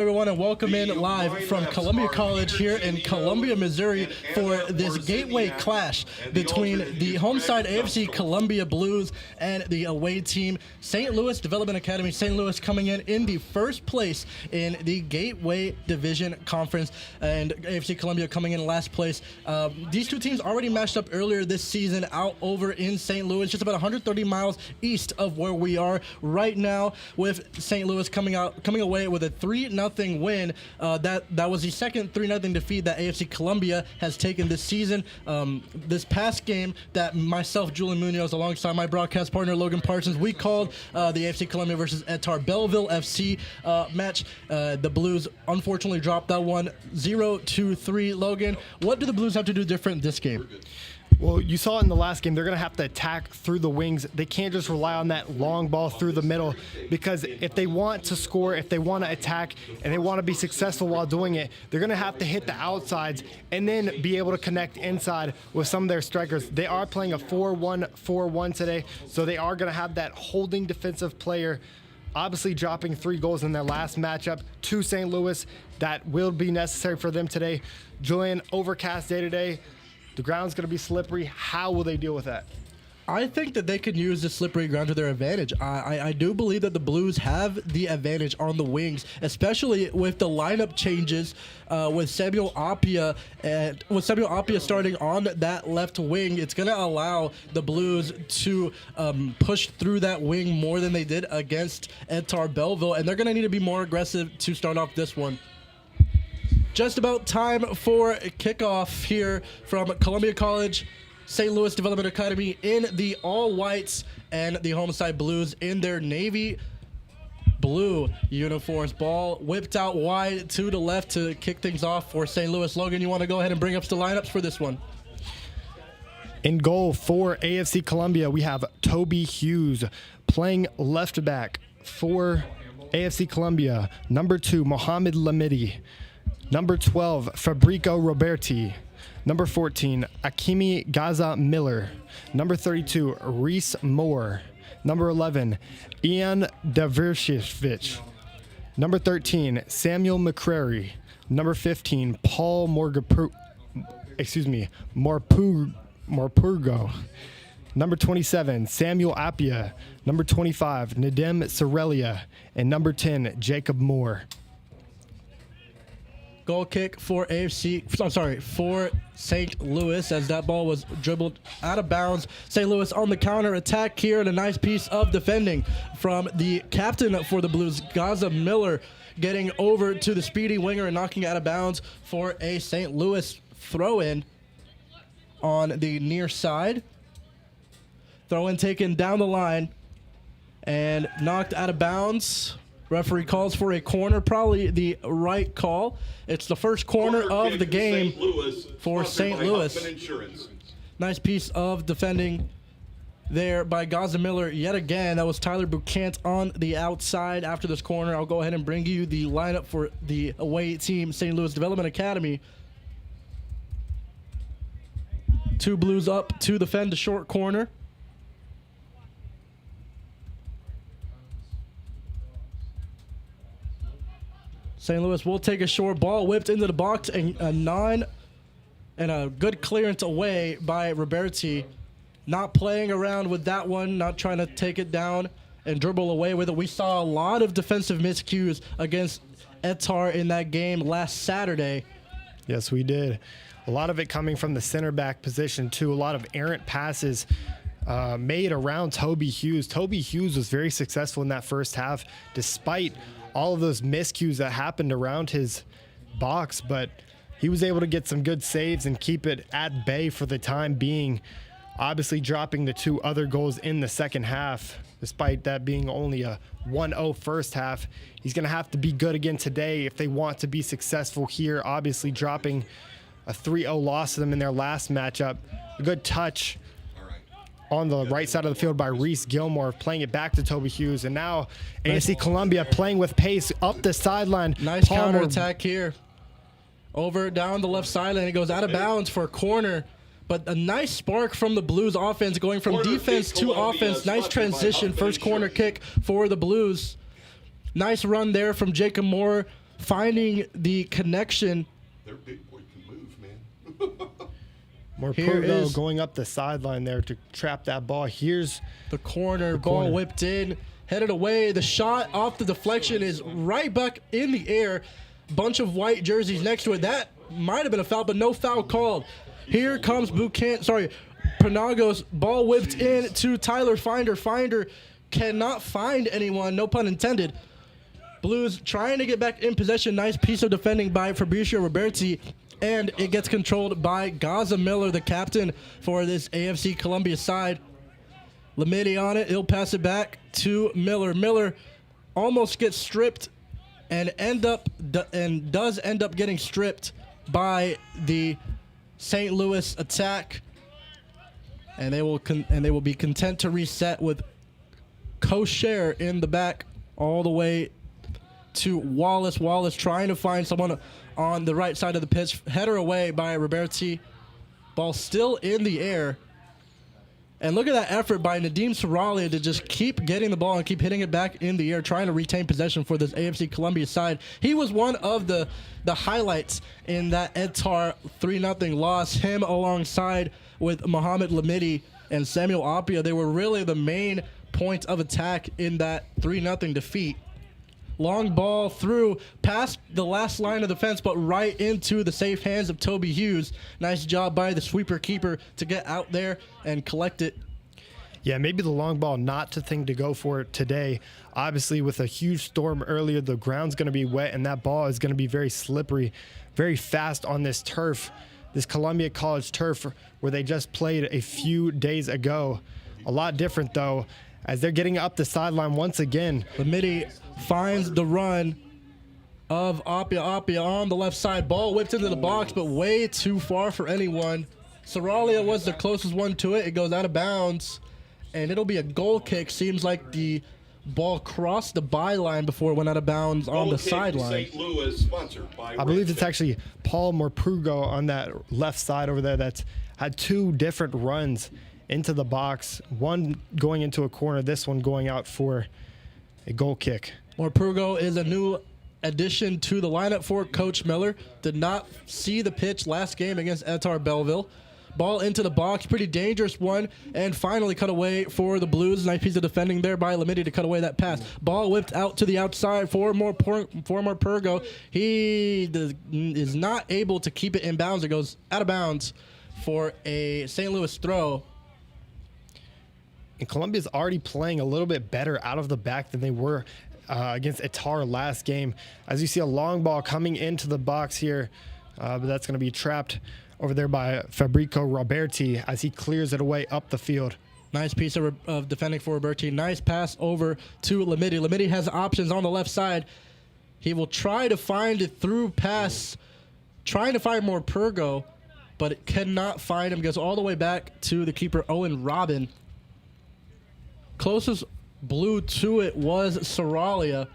Everyone, and welcome in live from Columbia College here in Columbia, Missouri for this gateway clash between the home side AFC Columbia Blues and the away team St. Louis Development Academy. St. Louis coming in the first place in the Gateway Division Conference, and AFC Columbia coming in last place. These two teams already matched up earlier this season out over in St. Louis, just about 130 miles east of where we are right now, with St. Louis coming away with a 3-0 win. That was the second 3-0 defeat that AFC Columbia has taken this season. This past game that myself, Julian Munoz, alongside my broadcast partner Logan Parsons, we called the AFC Columbia versus Etar Belleville FC match. The Blues unfortunately dropped that one 0-3. Logan, what do the Blues have to do different this game? Well, you saw it in the last game. They're going to have to attack through the wings. They can't just rely on that long ball through the middle, because if they want to score, if they want to attack, and they want to be successful while doing it, they're going to have to hit the outsides and then be able to connect inside with some of their strikers. They are playing a 4-1-4-1 today, so they are going to have that holding defensive player, obviously dropping 3 goals in their last matchup to St. Louis. That will be necessary for them today. Julian, overcast day today. The ground's going to be slippery. How will they deal with that? I think that they could use the slippery ground to their advantage. I do believe that the Blues have the advantage on the wings, especially with the lineup changes with Samuel Appiah starting on that left wing. It's going to allow the Blues to push through that wing more than they did against Etar Belleville, and they're going to need to be more aggressive to start off this one. Just about time for kickoff here from Columbia College, St. Louis Development Academy in the all-whites, and the home side Blues in their navy blue uniforms. Ball whipped out wide to the left to kick things off for St. Louis. Logan, you want to go ahead and bring up the lineups for this one? In goal for AFC Columbia, we have Toby Hughes playing left back for AFC Columbia. Number 2, Mohamed Lamidi. Number 12, Fabrico Roberti. Number 14, Akimi Gaza Miller. Number 32, Reese Moore. Number 11, Ian Davirshevich. Number 13, Samuel McCrary. Number 15, Paul Morpurgo. Number 27, Samuel Appiah. Number 25, Nadim Sorelia. And number 10, Jacob Moore. Goal kick for for St. Louis, as that ball was dribbled out of bounds. St. Louis on the counter attack here, and a nice piece of defending from the captain for the Blues, Gaza Miller, getting over to the speedy winger and knocking out of bounds for a St. Louis throw-in on the near side. Throw-in taken down the line and knocked out of bounds. Referee calls for a corner, probably the right call. It's the first corner of the game for St. Louis. Nice piece of defending there by Gaza Miller yet again. That was Tyler Bucant on the outside after this corner. I'll go ahead and bring you the lineup for the away team, St. Louis Development Academy. 2 Blues up to defend the short corner. St. Louis will take a short ball, whipped into the box, and a good clearance away by Roberti. Not playing around with that one, not trying to take it down and dribble away with it. We saw a lot of defensive miscues against Etar in that game last Saturday. Yes, we did. A lot of it coming from the center back position, too. A lot of errant passes made around Toby Hughes. Toby Hughes was very successful in that first half, despite all of those miscues that happened around his box, but he was able to get some good saves and keep it at bay for the time being, obviously dropping the 2 other goals in the second half, despite that being only a 1-0 first half. He's going to have to be good again today if they want to be successful here, obviously dropping a 3-0 loss to them in their last matchup. A good touch on the right side of the field by Reese Gilmore, playing it back to Toby Hughes. And now AFC Columbia playing with pace up the sideline. Nice counter attack here. Over down the left sideline. It goes out of bounds for a corner. But a nice spark from the Blues offense, going from defense to offense. Nice transition. First corner kick for the Blues. Nice run there from Jacob Moore. finding the connection. Their big boy can move, man. Morpurgo going up the sideline there to trap that ball. Here's the corner, ball whipped in, headed away. The shot off the deflection is right back in the air. Bunch of white jerseys next to it. That might have been a foul, but no foul called. Here comes Panagos, ball whipped in to Tyler Finder. Finder cannot find anyone, no pun intended. Blues trying to get back in possession. Nice piece of defending by Fabricio Roberti. And it gets controlled by Gaza Miller, the captain for this AFC Columbia side. Lamidi on it. He'll pass it back to Miller. Miller almost gets stripped and does end up getting stripped by the St. Louis attack. And they will be content to reset with Kosher in the back all the way to Wallace. Wallace trying to find someone on the right side of the pitch. Header away by Roberti. Ball still in the air. And look at that effort by Nadim Saralia to just keep getting the ball and keep hitting it back in the air, trying to retain possession for this AFC Columbia side. He was one of the highlights in that Etar 3-0 loss. Him alongside with Mohamed Lamidi and Samuel Apia. They were really the main point of attack in that 3-0 defeat. Long ball through past the last line of defense, but right into the safe hands of Toby Hughes. Nice job by the sweeper keeper to get out there and collect it. Yeah, maybe the long ball not the thing to go for today. Obviously, with a huge storm earlier, the ground's going to be wet, and that ball is going to be very slippery, very fast on this turf, this Columbia College turf where they just played a few days ago. A lot different, though, as they're getting up the sideline once again. Lamidi finds the run of Apia. Apia on the left side. Ball whipped into the box, but way too far for anyone. Saralia was the closest one to it. It goes out of bounds, and it'll be a goal kick. Seems like the ball crossed the byline before it went out of bounds on the sideline. St. Louis, sponsored by I believe it's actually Paul Morpurgo on that left side over there that's had two different runs into the box, one going into a corner, this one going out for a goal kick. Morpurgo is a new addition to the lineup for Coach Miller. Did not see the pitch last game against Etar Belleville. Ball into the box, pretty dangerous one, and finally cut away for the Blues. Nice piece of defending there by Lamidi to cut away that pass. Ball whipped out to the outside for Morpurgo. He is not able to keep it in bounds. It goes out of bounds for a St. Louis throw. And Columbia's already playing a little bit better out of the back than they were against Etar last game. As you see a long ball coming into the box here, but that's going to be trapped over there by Fabricio Roberti as he clears it away up the field. Nice piece of defending for Roberti. Nice pass over to Lamidi. Lamidi has options on the left side. He will try to find it through pass, trying to find Morpurgo, but it cannot find him. Goes all the way back to the keeper, Owen Robin. Closest Blue to it was Saralia.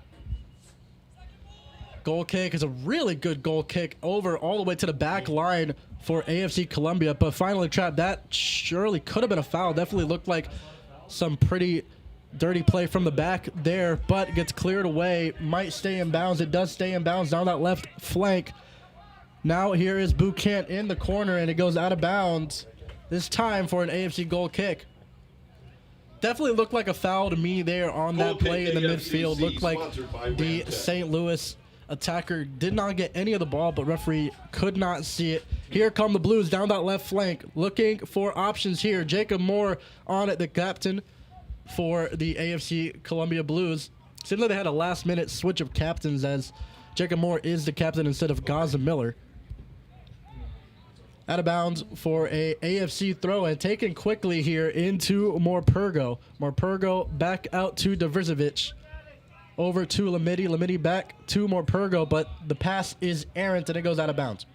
Goal kick is a really good goal kick over all the way to the back line for AFC Columbia, but finally trapped. That surely could have been a foul. Definitely looked like some pretty dirty play from the back there, but gets cleared away. Might stay in bounds. It does stay in bounds down that left flank. Now here is Boucant in the corner, and it goes out of bounds. This time for an AFC goal kick. Definitely looked like a foul to me there on that play in the midfield. Looked like the St. Louis attacker did not get any of the ball, but referee could not see it. Here come the Blues down that left flank, looking for options here. Jacob Moore on it, the captain for the AFC Columbia Blues. Seems like they had a last-minute switch of captains as Jacob Moore is the captain instead of Gaza Miller. Out of bounds for a AFC throw and taken quickly here into Morpurgo. Morpurgo back out to Diverzovic. Over to Lamidi. Lamidi back to Morpurgo, but the pass is errant and it goes out of bounds.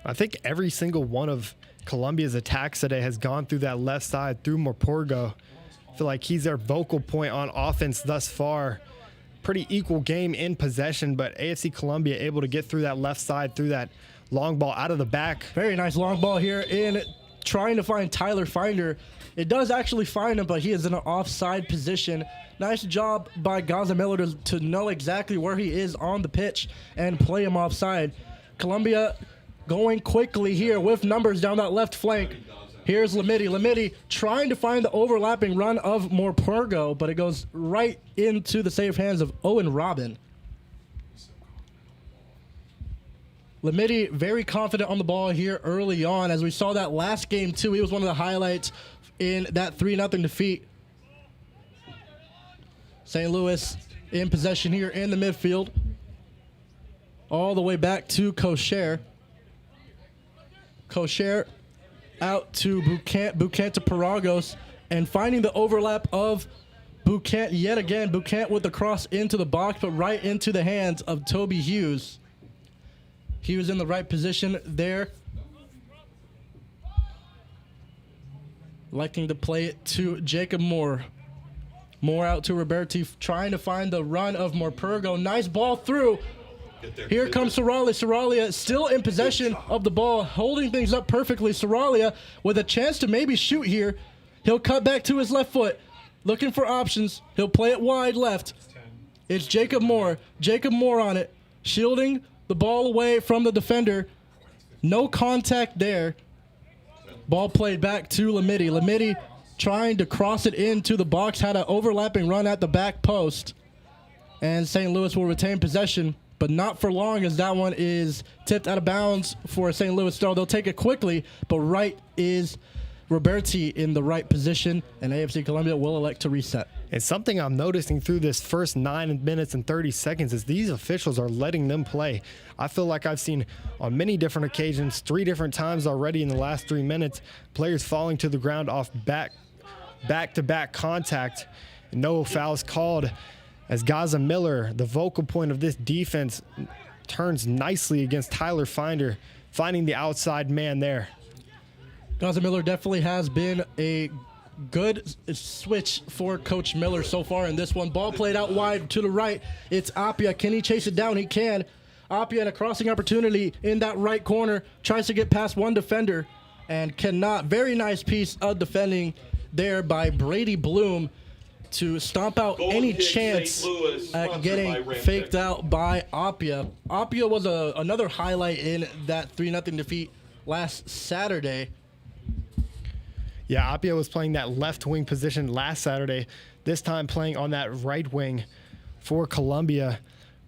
I think every single one of Columbia's attacks today has gone through that left side through Morpurgo. I feel like he's their vocal point on offense thus far. Pretty equal game in possession, but AFC Columbia able to get through that left side through that long ball out of the back. Very nice long ball here in trying to find Tyler Finder. It does actually find him, but he is in an offside position. Nice job by Gaza Miller to know exactly where he is on the pitch and play him offside. Columbia going quickly here with numbers down that left flank. Here's Lamidi. Lamidi trying to find the overlapping run of Morpurgo, but it goes right into the safe hands of Owen Robin. Lamidi very confident on the ball here early on. As we saw that last game too, he was one of the highlights in that 3-0 defeat. St. Louis in possession here in the midfield. All the way back to Kocher. Kocher out to Boucant to Paragos, and finding the overlap of Boucant yet again. Boucant with the cross into the box, but right into the hands of Toby Hughes. He was in the right position there. Electing to play it to Jacob Moore. Moore out to Roberti, trying to find the run of Morpurgo. Nice ball through. Here comes Saralia. Saralia still in possession of the ball, holding things up perfectly. Saralia with a chance to maybe shoot here. He'll cut back to his left foot, looking for options. He'll play it wide left. It's Jacob Moore. Jacob Moore on it, shielding the ball away from the defender. No contact there. Ball played back to Lamidi. Lamidi trying to cross it into the box, had an overlapping run at the back post. And St. Louis will retain possession, but not for long, as that one is tipped out of bounds for a St. Louis throw. They'll take it quickly, but right is Roberti in the right position, and AFC Columbia will elect to reset. And something I'm noticing through this first 9 minutes and 30 seconds is these officials are letting them play. I feel like I've seen on many different occasions, 3 different times already in the last 3 minutes, players falling to the ground off back-to-back contact. No fouls called, as Gaza Miller, the vocal point of this defense, turns nicely against Tyler Finder, finding the outside man there. Gaza Miller definitely has been a good switch for Coach Miller so far in this one. Ball played out wide to the right. It's Apia. Can he chase it down? He can. Apia in a crossing opportunity in that right corner. Tries to get past one defender and cannot. Very nice piece of defending there by Brady Bloom to stomp out any chance at getting faked out by Apia. Apia was another highlight in that 3-0 defeat last Saturday. Yeah, Apia was playing that left wing position last Saturday, this time playing on that right wing for Columbia.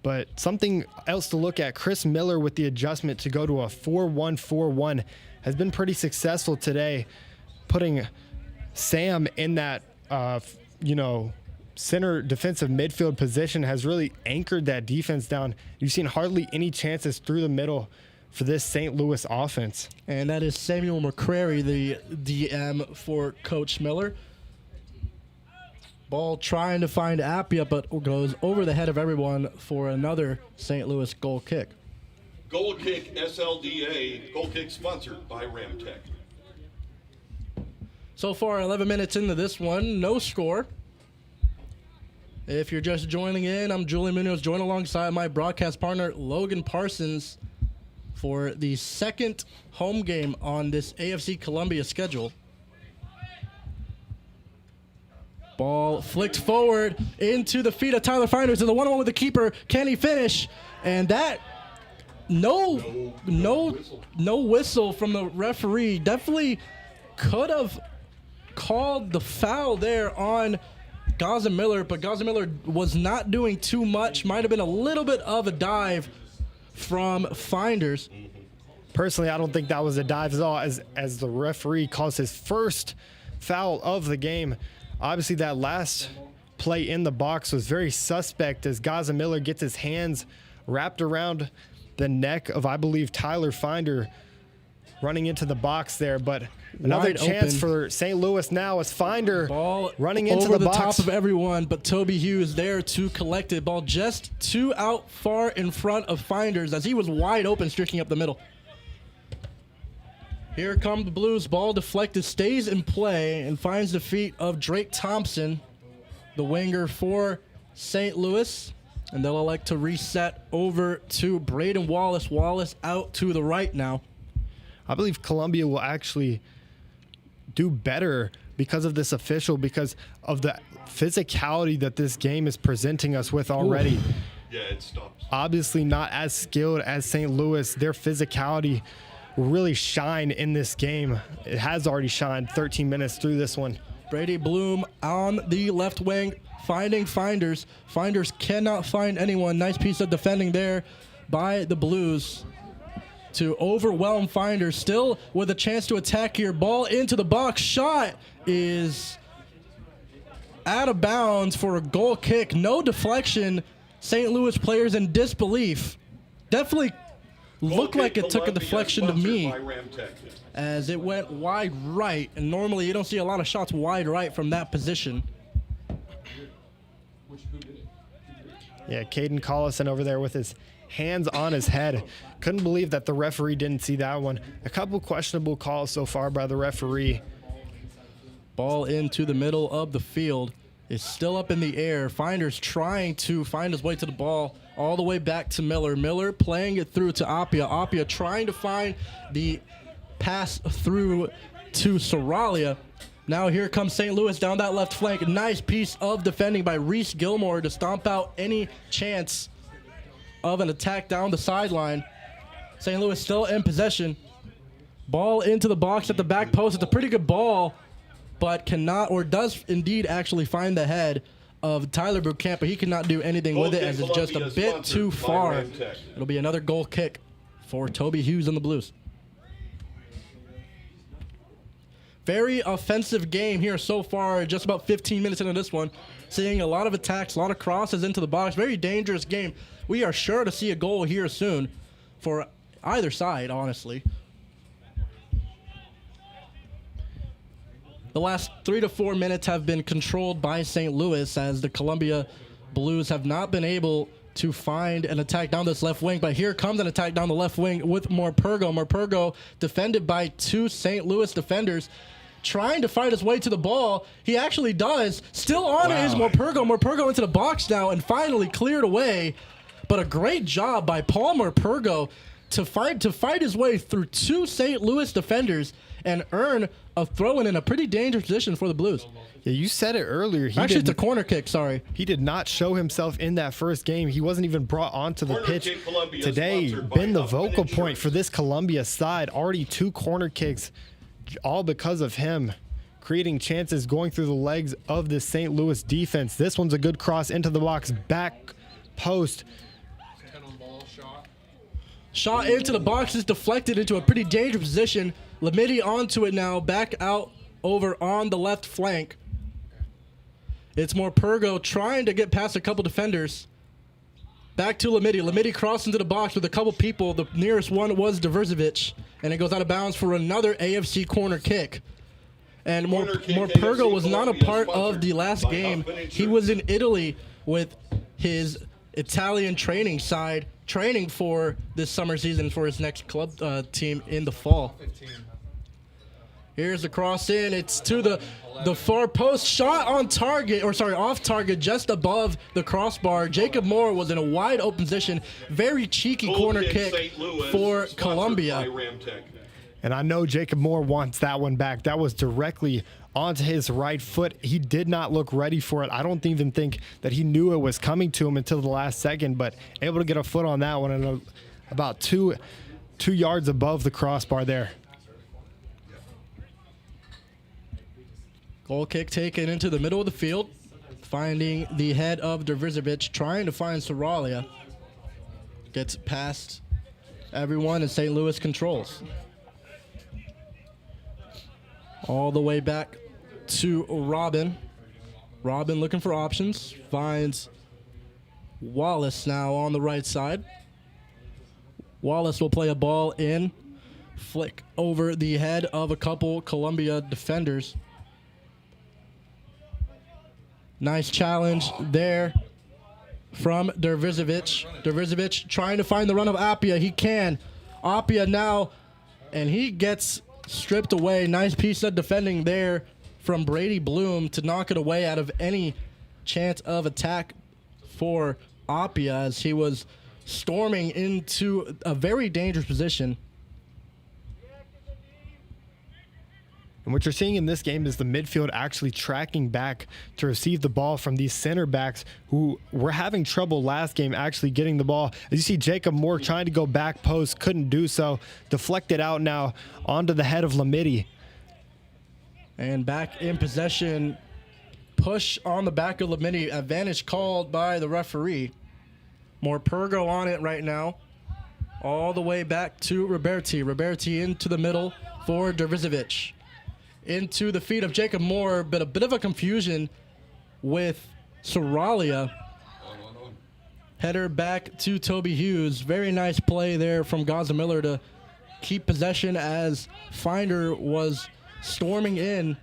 But something else to look at, Chris Miller with the adjustment to go to a 4-1-4-1 has been pretty successful today, putting Sam in that, center defensive midfield position, has really anchored that defense down. You've seen hardly any chances through the middle for this St. Louis offense. And that is Samuel McCrary, the DM for Coach Miller. Ball trying to find Apia, but goes over the head of everyone for another St. Louis goal kick. Goal kick SLDA, goal kick sponsored by Ramtech. So far, 11 minutes into this one, no score. If you're just joining in, I'm Julian Munoz, joined alongside my broadcast partner, Logan Parsons, for the second home game on this AFC Columbia schedule. Ball flicked forward into the feet of Tyler Finder to the 1-1 with the keeper. Can he finish? And that no whistle from the referee. Definitely could have called the foul there on Gaza Miller, but Gaza Miller was not doing too much. Might have been a little bit of a dive from Finders. Personally, I don't think that was a dive at all, as the referee calls his first foul of the game. Obviously, that last play in the box was very suspect, as Gaza Miller gets his hands wrapped around the neck of, I believe, Tyler Finder, running into the box there. But another chance for St. Louis now as Finder ball running into over the box. Top of everyone, but Toby Hughes there to collect it. Ball just too out far in front of Finders, as he was wide open, streaking up the middle. Here come the Blues. Ball deflected, stays in play, and finds the feet of Drake Thompson, the winger for St. Louis. And they'll elect to reset over to Braden Wallace. Wallace out to the right now. I believe Columbia will actually do better because of this official, because of the physicality that this game is presenting us with already. Ooh. Yeah, it stops. Obviously not as skilled as St. Louis. Their physicality will really shine in this game. It has already shined 13 minutes through this one. Brady Bloom on the left wing, finding Finders. Finders cannot find anyone. Nice piece of defending there by the Blues to overwhelm Finders. Still with a chance to attack here. Ball into the box. Shot is out of bounds for a goal kick. No deflection. St. Louis players in disbelief. Definitely looked like it took a deflection to me, as it went wide right, and normally you don't see a lot of shots wide right from that position. Yeah, Caden Collison over there with his hands on his head. Couldn't believe that the referee didn't see that one. A couple questionable calls so far by the referee. Ball into the middle of the field. Is still up in the air. Finders trying to find his way to the ball all the way back to Miller. Miller playing it through to Appia. Appia trying to find the pass through to Soralia. Now here comes St. Louis down that left flank. Nice piece of defending by Reese Gilmore to stomp out any chance of an attack down the sideline. St. Louis still in possession. Ball into the box at the back post. It's a pretty good ball, but cannot, or does indeed actually find the head of Tyler Buchamp, but he cannot do anything with it as it's just a bit too far. It'll be another goal kick for Toby Hughes and the Blues. Very offensive game here so far, just about 15 minutes into this one. Seeing a lot of attacks, a lot of crosses into the box. Very dangerous game. We are sure to see a goal here soon for either side, honestly. The last 3 to 4 minutes have been controlled by St. Louis, as the Columbia Blues have not been able to find an attack down this left wing. But here comes an attack down the left wing with Morpurgo. Morpurgo defended by 2 St. Louis defenders, trying to fight his way to the ball. He actually does. Still on it is Morpurgo. Morpurgo into the box now and finally cleared away. But a great job by Paul Morpurgo to fight his way through 2 St. Louis defenders and earn a throw-in in a pretty dangerous position for the Blues. Yeah, you said it earlier. Actually, it's a corner kick, sorry. He did not show himself in that first game. He wasn't even brought onto the pitch today. Been the vocal point for this Columbia side. Already 2 corner kicks, all because of him, creating chances going through the legs of this St. Louis defense. This one's a good cross into the box, back post. Shot into the box is deflected into a pretty dangerous position. Lamidi onto it now, back out over on the left flank. It's Morpurgo trying to get past a couple defenders. Back to Lamidi. Lamidi crossed into the box with a couple people. The nearest one was Diverzovic, and it goes out of bounds for another AFC corner kick. And Morpurgo was not a part of the last game. He was in Italy with his Italian training side, training for this summer season for his next club team in the fall. Here's the cross in. It's to the far post. Shot on target, or sorry, off target, just above the crossbar. Jacob Moore was in a wide open position. Very cheeky corner kick for Columbia. And I know Jacob Moore wants that one back. That was directly onto his right foot. He did not look ready for it. I don't even think that he knew it was coming to him until the last second, but able to get a foot on that one and about two yards above the crossbar there. Goal kick taken into the middle of the field, finding the head of Diverzovic, trying to find Soralia. Gets past everyone, and St. Louis controls. All the way back to Robin. Robin looking for options. Finds Wallace now on the right side. Wallace will play a ball in. Flick over the head of a couple Columbia defenders. Nice challenge there from Diverzovic. Diverzovic trying to find the run of Appia. He can. Appia now, and he gets stripped away. Nice piece of defending there from Brady Bloom to knock it away out of any chance of attack for Appia, as he was storming into a very dangerous position. And what you're seeing in this game is the midfield actually tracking back to receive the ball from these center backs who were having trouble last game actually getting the ball. As you see Jacob Moore trying to go back post, couldn't do so. Deflected out now onto the head of Lamidi. And back in possession, push on the back of Lamidi. Advantage called by the referee. Morpurgo on it right now. All the way back to Roberti. Roberti into the middle for Dervizovic. Into the feet of Jacob Moore, but a bit of a confusion with Soralia. Header back to Toby Hughes. Very nice play there from Gaza Miller to keep possession as Finder was storming in.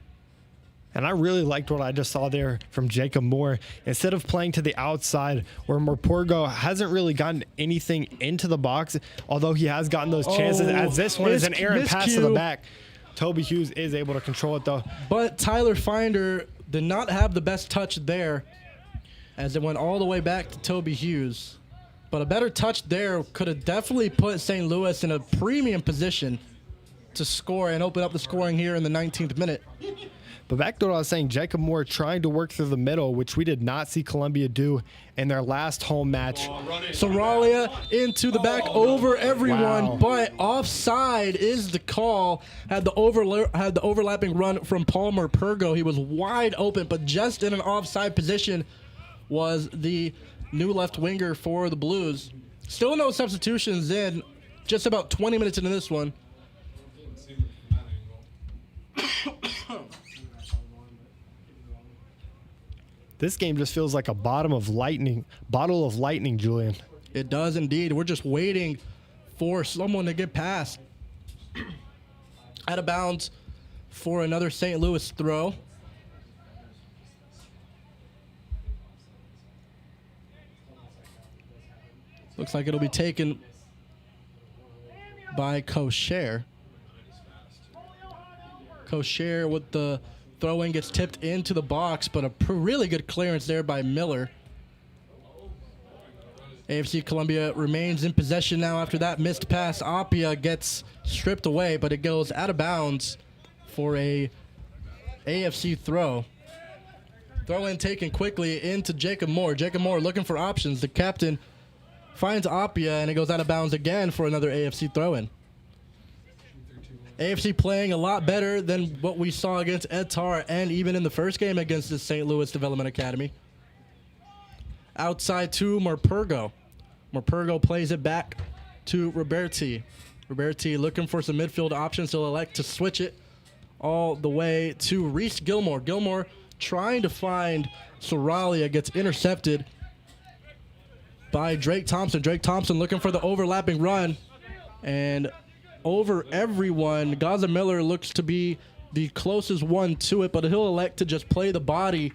And I really liked what I just saw there from Jacob Moore. Instead of playing to the outside where Morpurgo hasn't really gotten anything into the box, although he has gotten those chances, as this one is an errant pass to the back. Toby Hughes is able to control it though. But Tyler Finder did not have the best touch there as it went all the way back to Toby Hughes. But a better touch there could have definitely put St. Louis in a premium position to score and open up the scoring here in the 19th minute. But back to what I was saying, Jacob Moore trying to work through the middle, which we did not see Columbia do in their last home match. Soralia into the back over everyone, but offside is the call. Had the overlapping run from Paul Morpurgo. He was wide open, but just in an offside position was the new left winger for the Blues. Still no substitutions in, just about 20 minutes into this one. This game just feels like a bottle of lightning, Julian. It does indeed. We're just waiting for someone to get past. Out of bounds for another St. Louis throw. Looks like it'll be taken by Kosher. Kosher with the throw-in gets tipped into the box, but a really good clearance there by Miller. AFC Columbia remains in possession now after that missed pass. Apia gets stripped away, but it goes out of bounds for a AFC throw. Throw-in taken quickly into Jacob Moore. Jacob Moore looking for options. The captain finds Apia, and it goes out of bounds again for another AFC throw-in. AFC playing a lot better than what we saw against Etar and even in the first game against the St. Louis Development Academy. Outside to Morpurgo. Morpurgo plays it back to Roberti. Roberti looking for some midfield options. He'll elect to switch it all the way to Reese Gilmore. Gilmore trying to find Soralia, gets intercepted by Drake Thompson. Drake Thompson looking for the overlapping run. And over everyone, Gaza Miller looks to be the closest one to it, but he'll elect to just play the body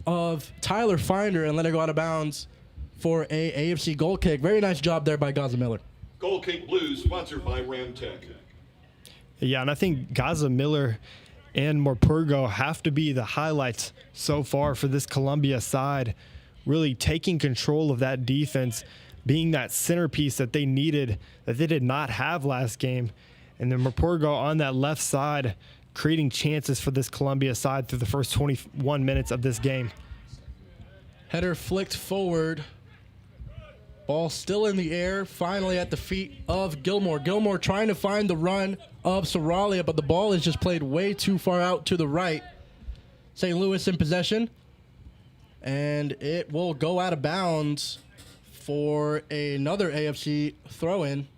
of Tyler Finder and let it go out of bounds for a AFC goal kick. Very nice job there by Gaza Miller. Goal Kick Blues, sponsored by Ramtech. Yeah, and I think Gaza Miller and Morpurgo have to be the highlights so far for this Columbia side, really taking control of that defense, being that centerpiece that they needed, that they did not have last game. And then Morpurgo on that left side, creating chances for this Columbia side through the first 21 minutes of this game. Header flicked forward. Ball still in the air, finally at the feet of Gilmore. Gilmore trying to find the run of Soralia, but the ball is just played way too far out to the right. St. Louis in possession, and it will go out of bounds for another AFC throw-in.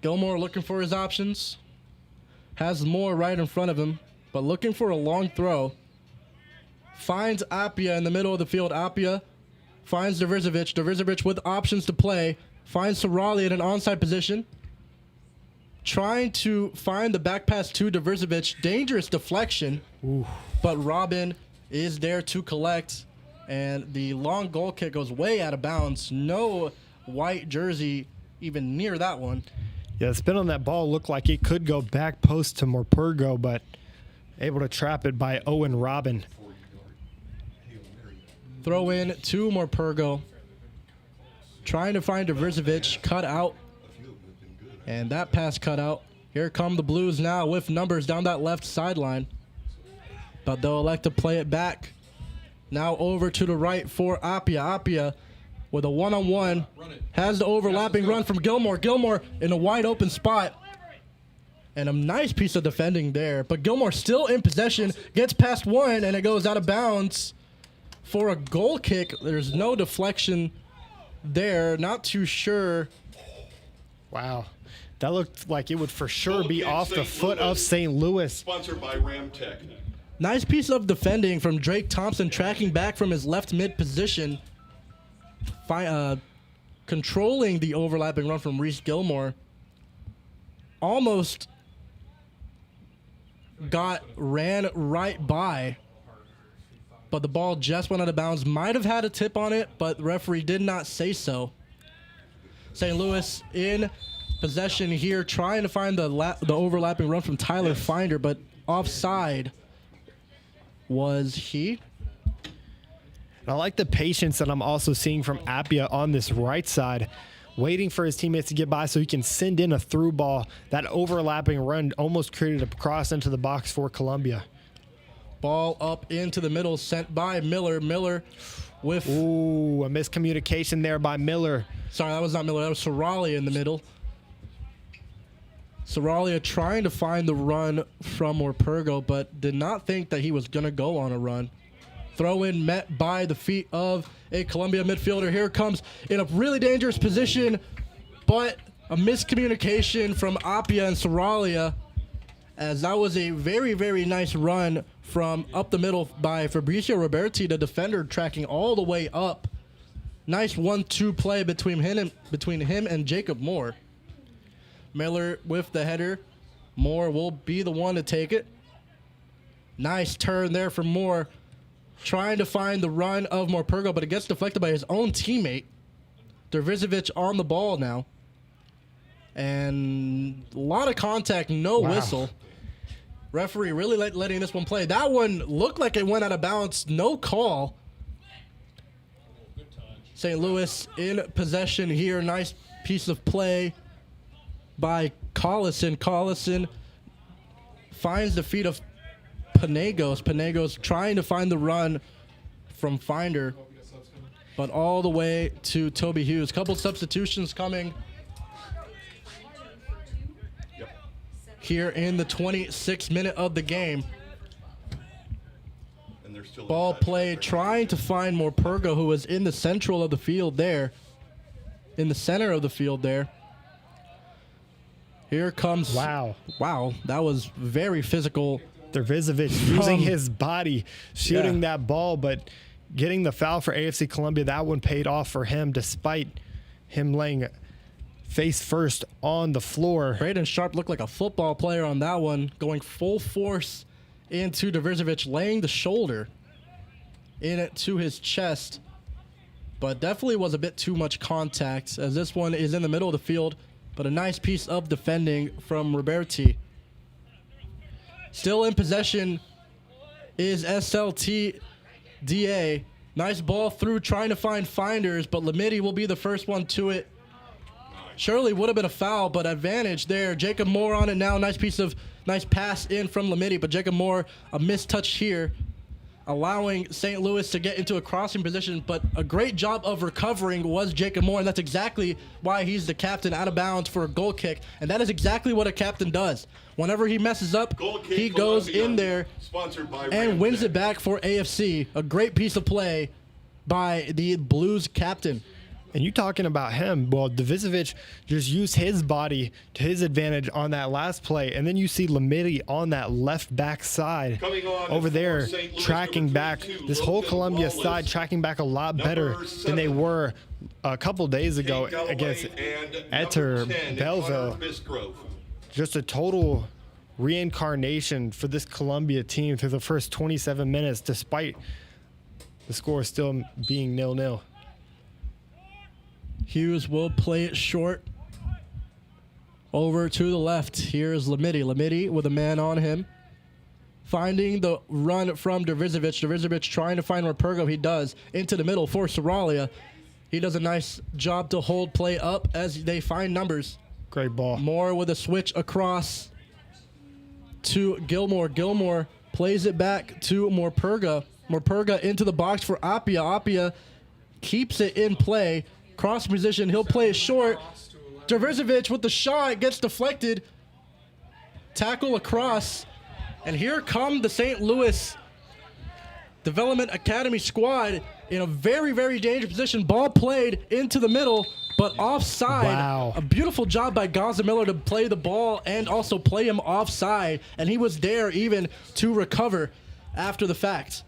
Gilmore looking for his options. Has Moore right in front of him, but looking for a long throw. Finds Apia in the middle of the field. Apia finds Dervizovic. Dervizovic with options to play. Finds Soralia in an onside position. Trying to find the back pass to Dervizovic. Dangerous deflection. Ooh. But Robin is there to collect. And the long goal kick goes way out of bounds. No white jersey even near that one. Yeah, the spin on that ball looked like it could go back post to Morpurgo, but able to trap it by Owen Robin. Throw in to Morpurgo. Trying to find Dervizovic, cut out. And that pass cut out Here come the Blues now with numbers down that left sideline. But they'll elect to play it back. Now over to the right for Apia. Apia with a one-on-one. Has the overlapping run from Gilmore. Gilmore in a wide open spot. And a nice piece of defending there. But Gilmore still in possession. Gets past one and it goes out of bounds for a goal kick. There's no deflection there. Not too sure. Wow. That looked like it would for sure be off the foot of St. Louis. Sponsored by Ramtech. Nice piece of defending from Drake Thompson, tracking back from his left mid position. Controlling the overlapping run from Reese Gilmore. Almost ran right by, but the ball just went out of bounds. Might have had a tip on it, but the referee did not say so. St. Louis in possession here, trying to find the overlapping run from Tyler Finder, but offside was he. And I like the patience that I'm also seeing from Apia on this right side, waiting for his teammates to get by so he can send in a through ball. That overlapping run almost created a cross into the box for Columbia. Ball up into the middle, sent by Miller. Miller with... Ooh, a miscommunication there by Miller. Sorry, that was not Miller. That was Saralia in the middle. Saralia trying to find the run from Orpergo, but did not think that he was going to go on a run. Throw in met by the feet of a Columbia midfielder. Here comes in a really dangerous position, but a miscommunication from Apia and Saralia, as that was a very, very nice run from up the middle by Fabrizio Roberti, the defender, tracking all the way up. Nice 1-2 play between him and Jacob Moore. Miller with the header. Moore will be the one to take it. Nice turn there from Moore. Trying to find the run of Morpurgo, but it gets deflected by his own teammate. Dervizovic on the ball now. And a lot of contact, no whistle. Referee really letting this one play. That one looked like it went out of bounds, no call. St. Louis in possession here. Nice piece of play by Collison. Collison finds the feet of Panagos. Panagos trying to find the run from Finder, but all the way to Toby Hughes. Couple substitutions coming here in the 26th minute of the game. Ball play, trying to find Morpurgo, who was in the central of the field there. In the center of the field there. Here comes... Wow, that was very physical. Dervizovic using his body, shooting that ball, but getting the foul for AFC Columbia. That one paid off for him, despite him laying face first on the floor. Braden Sharp looked like a football player on that one, going full force into Dervizovic, laying the shoulder in it to his chest, but definitely was a bit too much contact, as this one is in the middle of the field, but a nice piece of defending from Roberti. Still in possession is SLTDA. Nice ball through, trying to find Finders, but Lamidi will be the first one to it. Surely would have been a foul, but advantage there. Jacob Moore on it now. Nice pass in from Lamidi, but Jacob Moore, a missed touch here, allowing St. Louis to get into a crossing position, but a great job of recovering was Jacob Moore, and that's exactly why he's the captain, out of bounds for a goal kick, and that is exactly what a captain does. Whenever he messes up, he goes in there and wins it back for AFC. A great piece of play by the Blues captain. And you talking about him, well, Dervizovic just used his body to his advantage on that last play, and then you see Lamidi on that left back side over there tracking back. This whole Columbia side tracking back a lot better than they were a couple days ago against Etter Belleville. Just a total reincarnation for this Columbia team through the first 27 minutes, despite the score still being 0-0. Hughes will play it short over to the left. Here's Lamidi. Lamidi with a man on him, finding the run from Dervizovic. Dervizovic trying to find Rapurgo. He does. Into the middle for Saralia. He does a nice job to hold play up as they find numbers. Great ball. Moore with a switch across to Gilmore. Gilmore plays it back to Morpurga. Morpurga into the box for Apia. Apia keeps it in play. Cross position. He'll play it short. Dervizovic with the shot gets deflected. Tackle across. And here come the St. Louis Development Academy squad in a very, very dangerous position. Ball played into the middle, but offside. Wow. A beautiful job by Gaza Miller to play the ball and also play him offside. And he was there even to recover after the fact.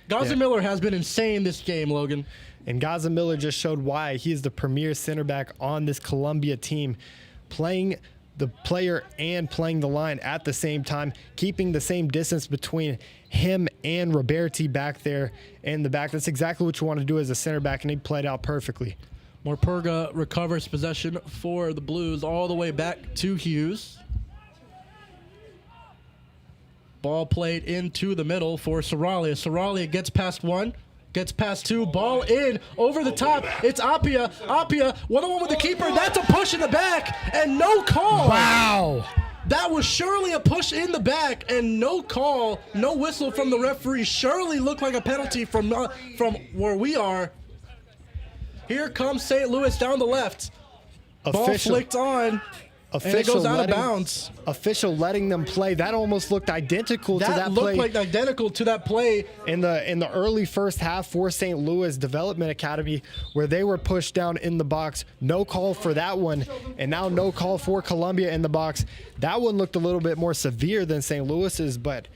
Gaza Miller has been insane this game, Logan. And Gaza Miller just showed why he is the premier center back on this Columbia team, playing the player and playing the line at the same time, keeping the same distance between him and Roberti back there in the back. That's exactly what you want to do as a center back, and he played out perfectly. Morpurga recovers possession for the Blues all the way back to Hughes. Ball played into the middle for Saralia. Saralia gets past one. Gets past two, ball in, over the top. It's Apia. Apia, one-on-one with the keeper. That's a push in the back, and no call. Wow. That was surely a push in the back, and no call, no whistle from the referee. Surely looked like a penalty from where we are. Here comes St. Louis down the left. Ball flicked on. And it goes out of bounds. Official letting them play. That almost looked identical to that play. That looked like identical to that play in the early first half for St. Louis Development Academy, where they were pushed down in the box. No call for that one, and now no call for Columbia in the box. That one looked a little bit more severe than St. Louis's, but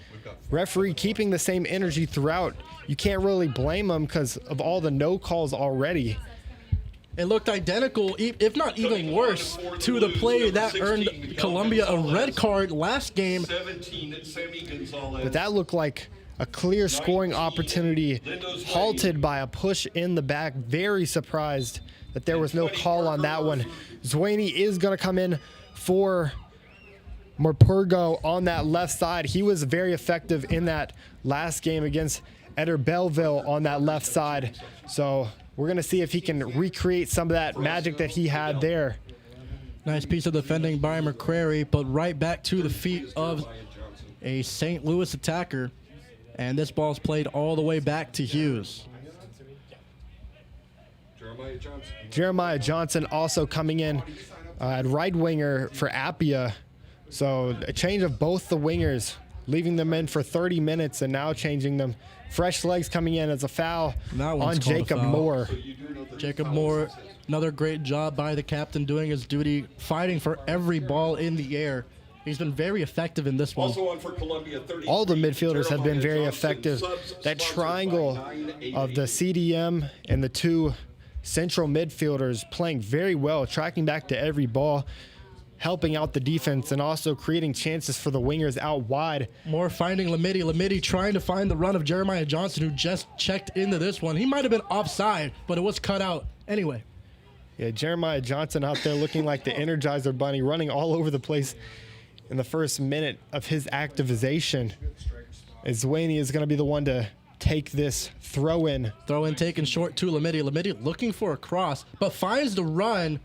referee keeping the same energy throughout. You can't really blame him because of all the no calls already. It looked identical, if not even worse, to the play that earned Columbia a red card last game. But that looked like a clear scoring opportunity, halted by a push in the back. Very surprised that there was no call on that one. Zwaney is going to come in for Morpurgo on that left side. He was very effective in that last game against Eder Belleville on that left side. So we're going to see if he can recreate some of that magic that he had there. Nice piece of defending by McCrary, but right back to the feet of a St. Louis attacker. And this ball's played all the way back to Hughes. Jeremiah Johnson also coming in at right winger for Apia. So a change of both the wingers, leaving them in for 30 minutes and now changing them. Fresh legs coming in as a foul on Jacob Moore. Jacob Moore, another great job by the captain doing his duty, fighting for every ball in the air. He's been very effective in this one. Also on for Columbia, all the midfielders have been very effective. That triangle of the CDM and the two central midfielders playing very well, tracking back to every ball, helping out the defense and also creating chances for the wingers out wide. Moore finding Lamidi. Lamidi trying to find the run of Jeremiah Johnson, who just checked into this one. He might have been offside, but it was cut out anyway. Yeah, Jeremiah Johnson out there looking like the Energizer Bunny, running all over the place in the first minute of his activization. As Zwaney is going to be the one to take this throw-in. Throw-in taken short to Lamidi. Lamidi looking for a cross, but finds the run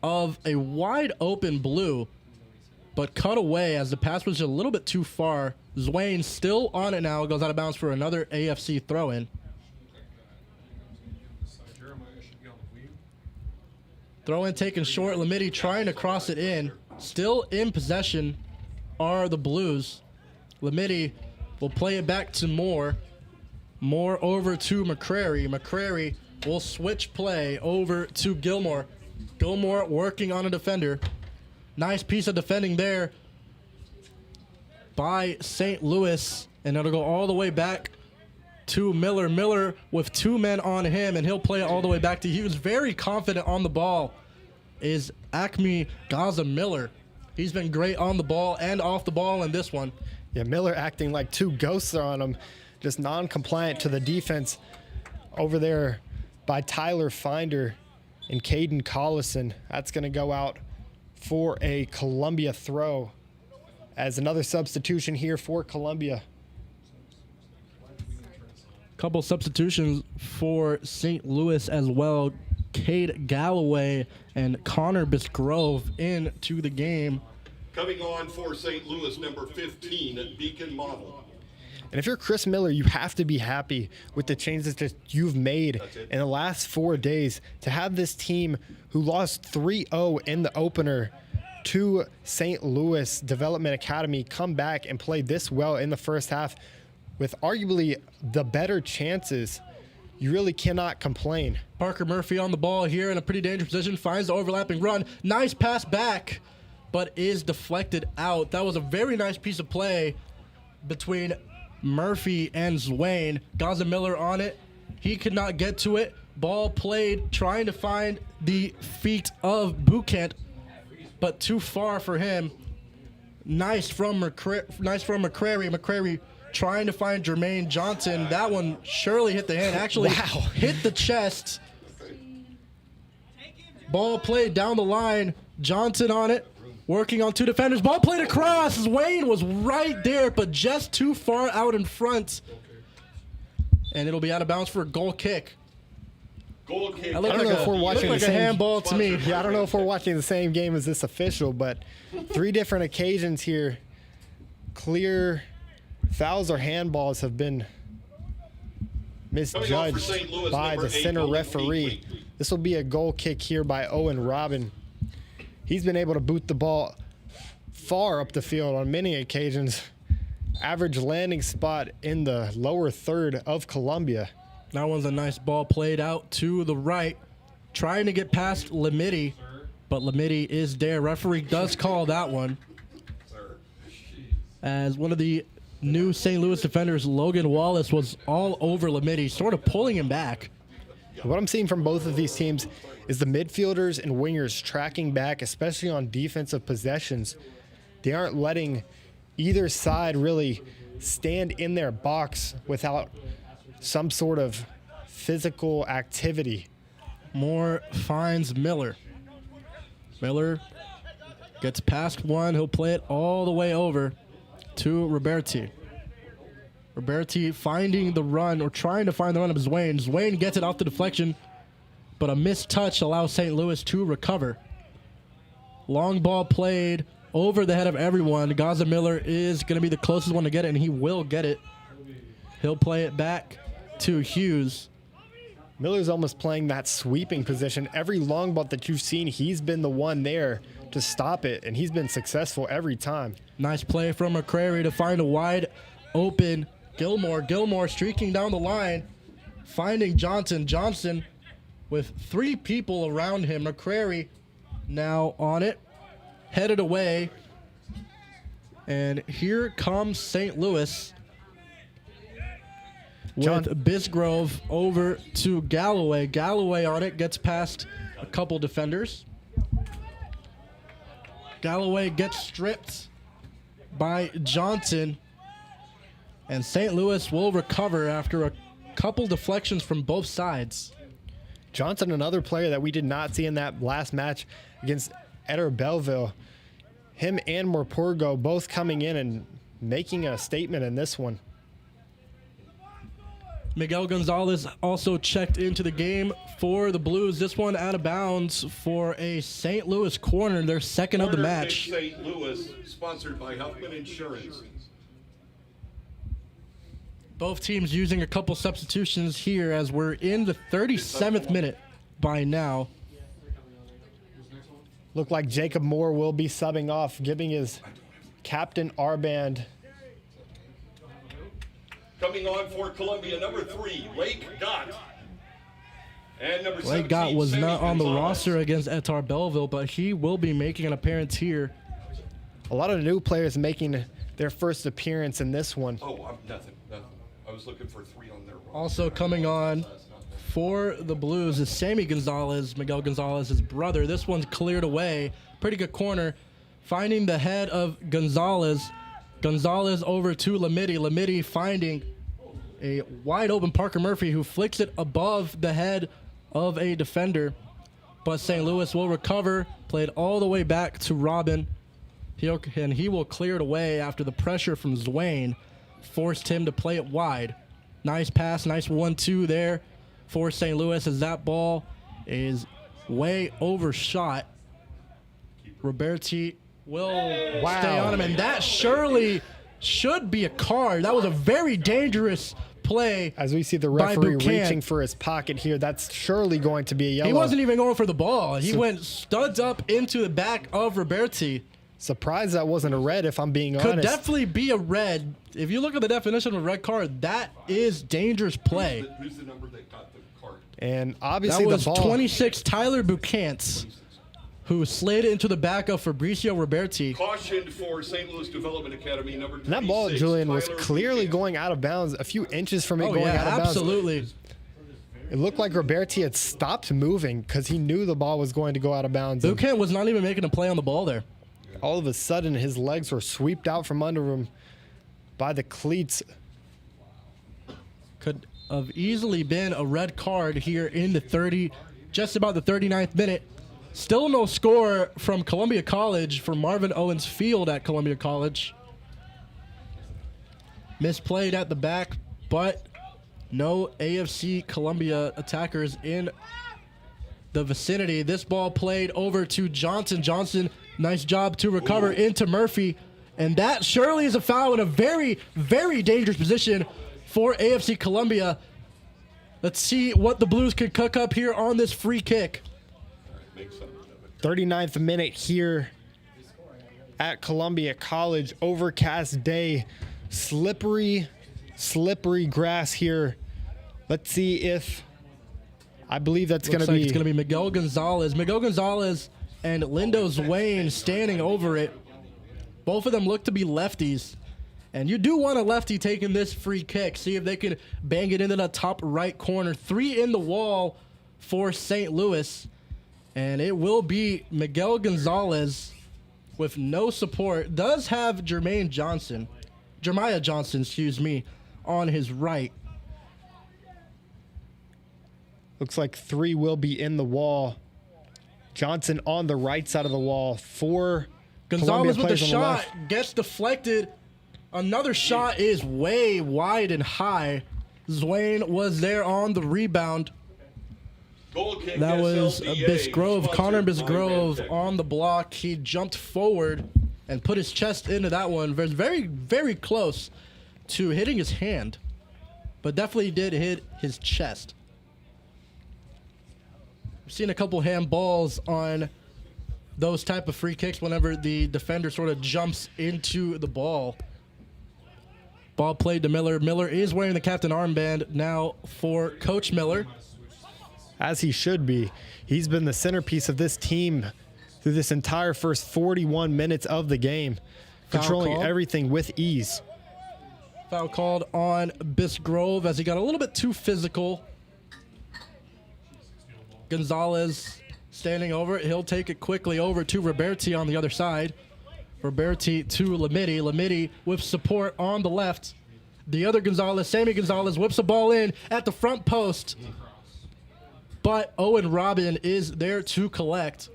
of a wide open Blue, but cut away as the pass was a little bit too far. Zwane still on it now, goes out of bounds for another AFC throw-in. Throw-in taken short. Lamidi trying to cross it in. Still in possession are the Blues. Lamidi will play it back to Moore. Moore over to McCrary. McCrary will switch play over to Gilmore. Gilmore working on a defender. Nice piece of defending there by St. Louis. And it'll go all the way back to Miller. Miller with two men on him, and he'll play it all the way back to Hughes. Very confident on the ball is Acme Gaza Miller. He's been great on the ball and off the ball in this one. Yeah, Miller acting like two ghosts are on him, just non-compliant to the defense over there by Tyler Finder and Caden Collison. That's going to go out for a Columbia throw as another substitution here for Columbia. Couple substitutions for St. Louis as well. Cade Galloway and Connor Bisgrove into the game. Coming on for St. Louis, number 15, Beacon Model. And if you're Chris Miller, you have to be happy with the changes that you've made in the last 4 days to have this team who lost 3-0 in the opener to St. Louis Development Academy come back and play this well in the first half with arguably the better chances. You really cannot complain. Parker Murphy on the ball here in a pretty dangerous position, finds the overlapping run. Nice pass back, but is deflected out. That was a very nice piece of play between Murphy and Zwane. Gaza Miller on it. He could not get to it. Ball played, trying to find the feet of Bucant, but too far for him. Nice from McCrary. McCrary trying to find Jermaine Johnson. That one surely hit the hand. Actually, hit the chest. Ball played down the line. Johnson on it. Working on two defenders. Ball played across. Wayne was right there, but just too far out in front. And it'll be out of bounds for a goal kick. Goal kick. I don't know if we're watching the same handball to me. Yeah, I don't know if we're watching the same game as this official, but 3 different occasions here, clear fouls or handballs have been misjudged by the center referee. This will be a goal kick here by Owen Robin. He's been able to boot the ball far up the field on many occasions. Average landing spot in the lower third of Columbia. That one's a nice ball played out to the right. Trying to get past Lamidi, but Lamidi is there. Referee does call that one. As one of the new St. Louis defenders, Logan Wallace, was all over Lamidi, sort of pulling him back. What I'm seeing from both of these teams is the midfielders and wingers tracking back, especially on defensive possessions. They aren't letting either side really stand in their box without some sort of physical activity. Moore finds Miller. Miller gets past one. He'll play it all the way over to Roberti. Roberti finding the run, or trying to find the run of Zwane. Zwane gets it off the deflection, but a missed touch allows St. Louis to recover. Long ball played over the head of everyone. Gaza Miller is going to be the closest one to get it, and he will get it. He'll play it back to Hughes. Miller's almost playing that sweeping position. Every long ball that you've seen, he's been the one there to stop it, and he's been successful every time. Nice play from McCrary to find a wide open Gilmore. Gilmore streaking down the line, finding Johnson. Johnson with 3 people around him. McCrary now on it, headed away. And here comes St. Louis with Bisgrove over to Galloway. Galloway on it, gets past a couple defenders. Galloway gets stripped by Johnson. And St. Louis will recover after a couple deflections from both sides. Johnson, another player that we did not see in that last match against Eder Belleville. Him and Morpurgo both coming in and making a statement in this one. Miguel Gonzalez also checked into the game for the Blues. This one out of bounds for a St. Louis corner, their second of the match. St. Louis, sponsored by Huffman Insurance. Both teams using a couple substitutions here as we're in the 37th minute by now. Look like Jacob Moore will be subbing off, giving his captain arband. Coming on for Columbia, number 3, Lake Gott. And number 17, Lake Gott was Sammy not on the Gonzalez. roster against Eder Belleville, but he will be making an appearance here. A lot of new players making their first appearance in this one. Oh, nothing. I was looking for 3 on their roster. Also coming on for the Blues is Sammy Gonzalez, Miguel Gonzalez's brother. This one's cleared away. Pretty good corner. Finding the head of Gonzalez. Gonzalez over to Lamidi. Lamidi finding a wide open Parker Murphy, who flicks it above the head of a defender. But St. Louis will recover. Played all the way back to Robin. And he will clear it away after the pressure from Zwane forced him to play it wide. Nice pass, nice 1-2 there for St. Louis as that ball is way overshot. Roberti will stay on him, and that surely should be a card. That was a very dangerous play. As we see the referee reaching for his pocket here, that's surely going to be a yellow. He wasn't even going for the ball. He went studs up into the back of Roberti. Surprised that wasn't a red, if I'm being honest. Could definitely be a red. If you look at the definition of a red card, that is dangerous play. Who's the number that got the card? And obviously that was the ball. 26 Tyler Bucantz, who slid into the back of Fabricio Roberti. Cautioned for St. Louis Development Academy, number 26. And that ball, Julian, was Tyler clearly Buchanan. going out of bounds, a few inches from it going out of bounds. Absolutely. It looked like Roberti had stopped moving because he knew the ball was going to go out of bounds. Buchann was not even making a play on the ball there. All of a sudden, his legs were swept out from under him by the cleats. Could have easily been a red card here in the just about the 39th minute. Still no score from Columbia College for Marvin Owens Field at Columbia College. Misplayed at the back, but no AFC Columbia attackers in the vicinity. This ball played over to Johnson. Johnson, nice job to recover into Murphy. And that surely is a foul in a very, very dangerous position for AFC Columbia. Let's see what the Blues can cook up here on this free kick. 39th minute here at Columbia College. Overcast day. Slippery grass here. Let's see if... I believe that's going to be... It's going to be Miguel Gonzalez. Miguel Gonzalez and Lindo Zwane standing over it. Both of them look to be lefties. And you do want a lefty taking this free kick. See if they can bang it into the top right corner. 3 in the wall for St. Louis. And it will be Miguel Gonzalez with no support. Does have Jeremiah Johnson, on his right. Looks like 3 will be in the wall. Johnson on the right side of the wall. 4 Gonzalez with the players on shot left. gets deflected. Another shot is way wide and high. Zwane was there on the rebound. Goal kick That was SLDA, Bisgrove, Connor sponsored by Bisgrove Mantec. on the block. He jumped forward and put his chest into that one. Was very, very close to hitting his hand, but definitely did hit his chest. We've seen a couple handballs on those type of free kicks whenever the defender sort of jumps into the ball. Ball played to Miller. Miller is wearing the captain armband now for Coach Miller. As he should be. He's been the centerpiece of this team through this entire first 41 minutes of the game, controlling everything with ease. Foul called on Bisgrove as he got a little bit too physical. Gonzalez standing over it. He'll take it quickly over to Roberti on the other side. Roberti to Lamidi. Lamidi with support on the left. The other Gonzalez, Sammy Gonzalez, whips the ball in at the front post. But Owen Robin is there to collect.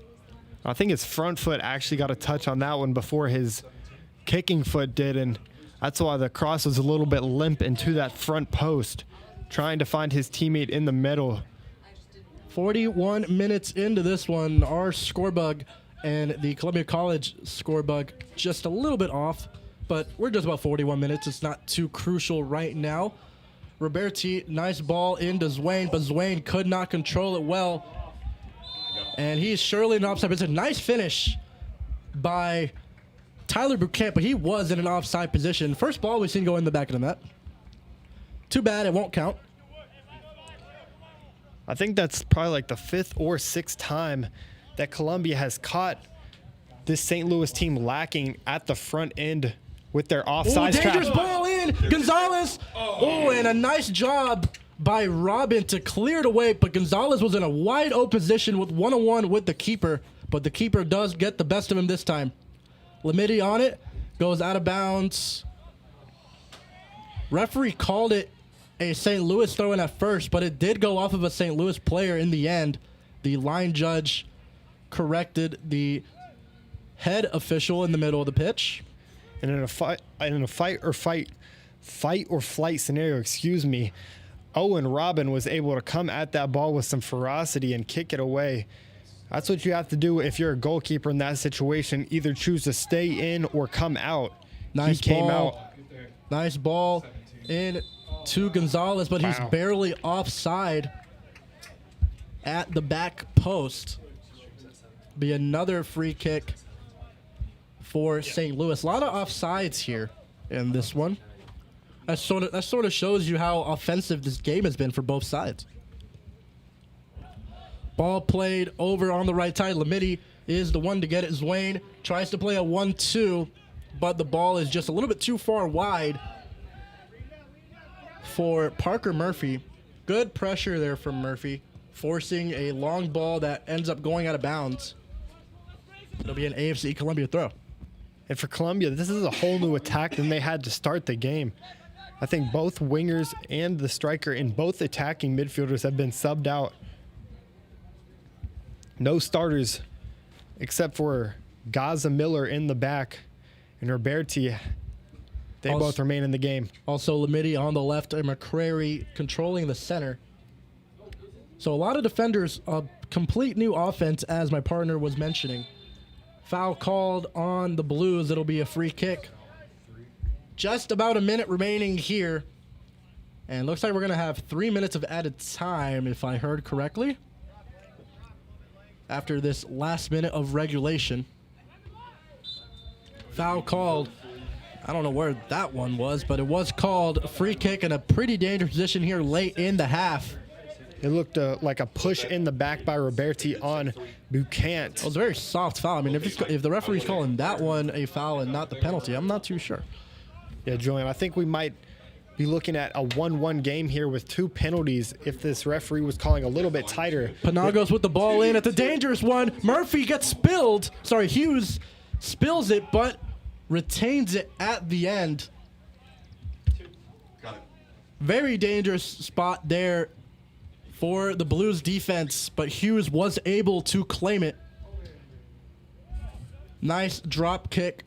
I think his front foot actually got a touch on that one before his kicking foot did, and that's why the cross was a little bit limp into that front post, trying to find his teammate in the middle. 41 minutes into this one, our scorebug and the Columbia College scorebug just a little bit off, but we're just about 41 minutes. It's not too crucial right now. Roberti, nice ball into Zwane, but Zwane could not control it well. And he's surely in offside. It's a nice finish by Tyler Buchann, but he was in an offside position. First ball we've seen go in the back of the net. Too bad it won't count. I think that's probably like the 5th or 6th time that Columbia has caught this St. Louis team lacking at the front end with their offside trap. Dangerous ball in. Gonzalez. And a nice job by Robin to clear it away, but Gonzalez was in a wide open position with one-on-one with the keeper, but the keeper does get the best of him this time. Lamidi on it, goes out of bounds. Referee called it a St. Louis throw-in at first, but it did go off of a St. Louis player in the end. The line judge corrected the head official in the middle of the pitch. And in a fight or flight scenario, Owen Robin was able to come at that ball with some ferocity and kick it away. That's what you have to do if you're a goalkeeper in that situation. Either choose to stay in or come out. Nice he came ball. out. Nice ball in to Gonzalez, but he's Wow. barely offside at the back post. Be another free kick for St. Louis. A lot of offsides here in this one. That sort of shows you how offensive this game has been for both sides. Ball played over on the right side. Lamidi is the one to get it. Zwane tries to play a 1-2, but the ball is just a little bit too far wide for Parker Murphy. Good pressure there from Murphy, forcing a long ball that ends up going out of bounds. It'll be an AFC Columbia throw. And for Columbia, this is a whole new attack than they had to start the game. I think both wingers and the striker and both attacking midfielders have been subbed out. No starters except for Gaza Miller in the back and Roberti. They both remain in the game. Also Lamidi on the left and McCrary controlling the center. So a lot of defenders, a complete new offense, as my partner was mentioning. Foul called on the Blues. It'll be a free kick. Just about a minute remaining here. And looks like we're going to have 3 minutes of added time, if I heard correctly, after this last minute of regulation. Foul called. I don't know where that one was, but it was called. Free kick in a pretty dangerous position here late in the half. It looked like a push in the back by Roberti on Bucant. It was a very soft foul. I mean, if the referee's calling that one a foul and not the penalty, I'm not too sure. Yeah, Julian, I think we might be looking at a 1-1 game here with 2 penalties if this referee was calling a little bit tighter. Panagos with the ball in at the dangerous one. Murphy gets spilled. Sorry, Hughes spills it, but retains it at the end. Very dangerous spot there for the Blues defense, but Hughes was able to claim it. Nice drop kick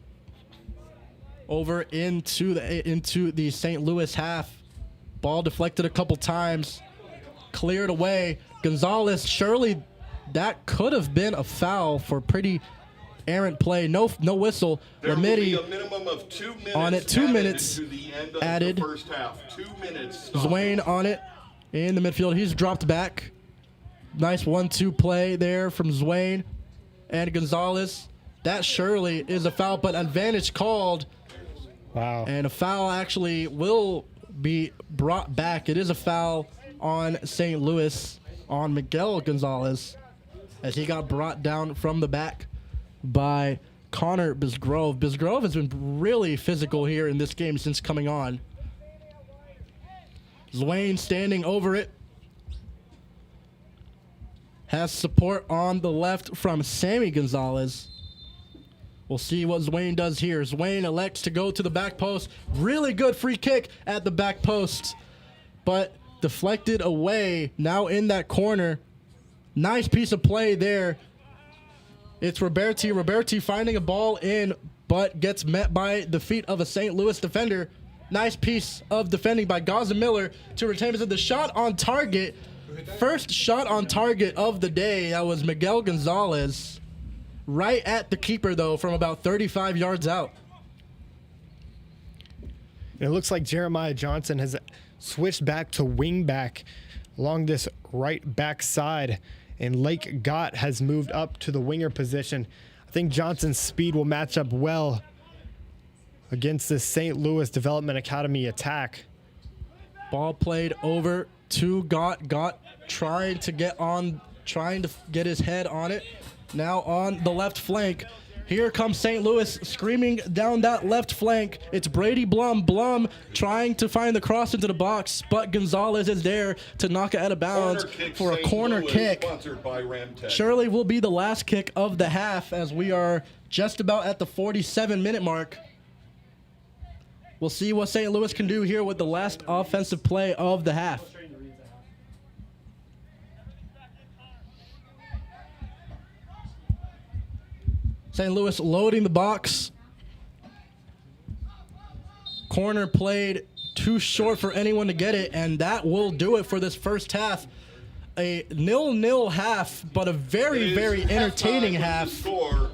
over into the St. Louis half. Ball deflected a couple times, cleared away. Gonzalez, surely that could have been a foul for pretty errant play. No whistle. There will be Lamidi a minimum of 2 minutes on it. 2 minutes to the end of added. the first half. 2 minutes. Stop. Zwane on it in the midfield. He's dropped back. Nice 1-2 play there from Zwane and Gonzalez. That surely is a foul, but advantage called. Wow. And a foul actually will be brought back. It is a foul on St. Louis, on Miguel Gonzalez, as he got brought down from the back by Connor Bisgrove. Bisgrove has been really physical here in this game since coming on. Zwane standing over it. Has support on the left from Sammy Gonzalez. We'll see what Zwane does here. Zwane elects to go to the back post. Really good free kick at the back post, but deflected away. Now in that corner. Nice piece of play there. It's Roberti. Roberti finding a ball in, but gets met by the feet of a St. Louis defender. Nice piece of defending by Gaza Miller to retain possession. The shot on target. First shot on target of the day. That was Miguel Gonzalez. Right at the keeper, though, from about 35 yards out. It looks like Jeremiah Johnson has switched back to wing back along this right back side, and Lake Gott has moved up to the winger position. I think Johnson's speed will match up well against this St. Louis Development Academy attack. Ball played over to Gott. Gott trying to get his head on it. Now on the left flank. Here comes St. Louis screaming down that left flank. It's Brady Blum. Blum trying to find the cross into the box, but Gonzalez is there to knock it out of bounds for a corner kick. Sponsored by Ramtech. Surely will be the last kick of the half, as we are just about at the 47-minute mark. We'll see what St. Louis can do here with the last offensive play of the half. St. Louis loading the box. Corner played too short for anyone to get it, and that will do it for this first half. A 0-0 half, but a very, very entertaining half.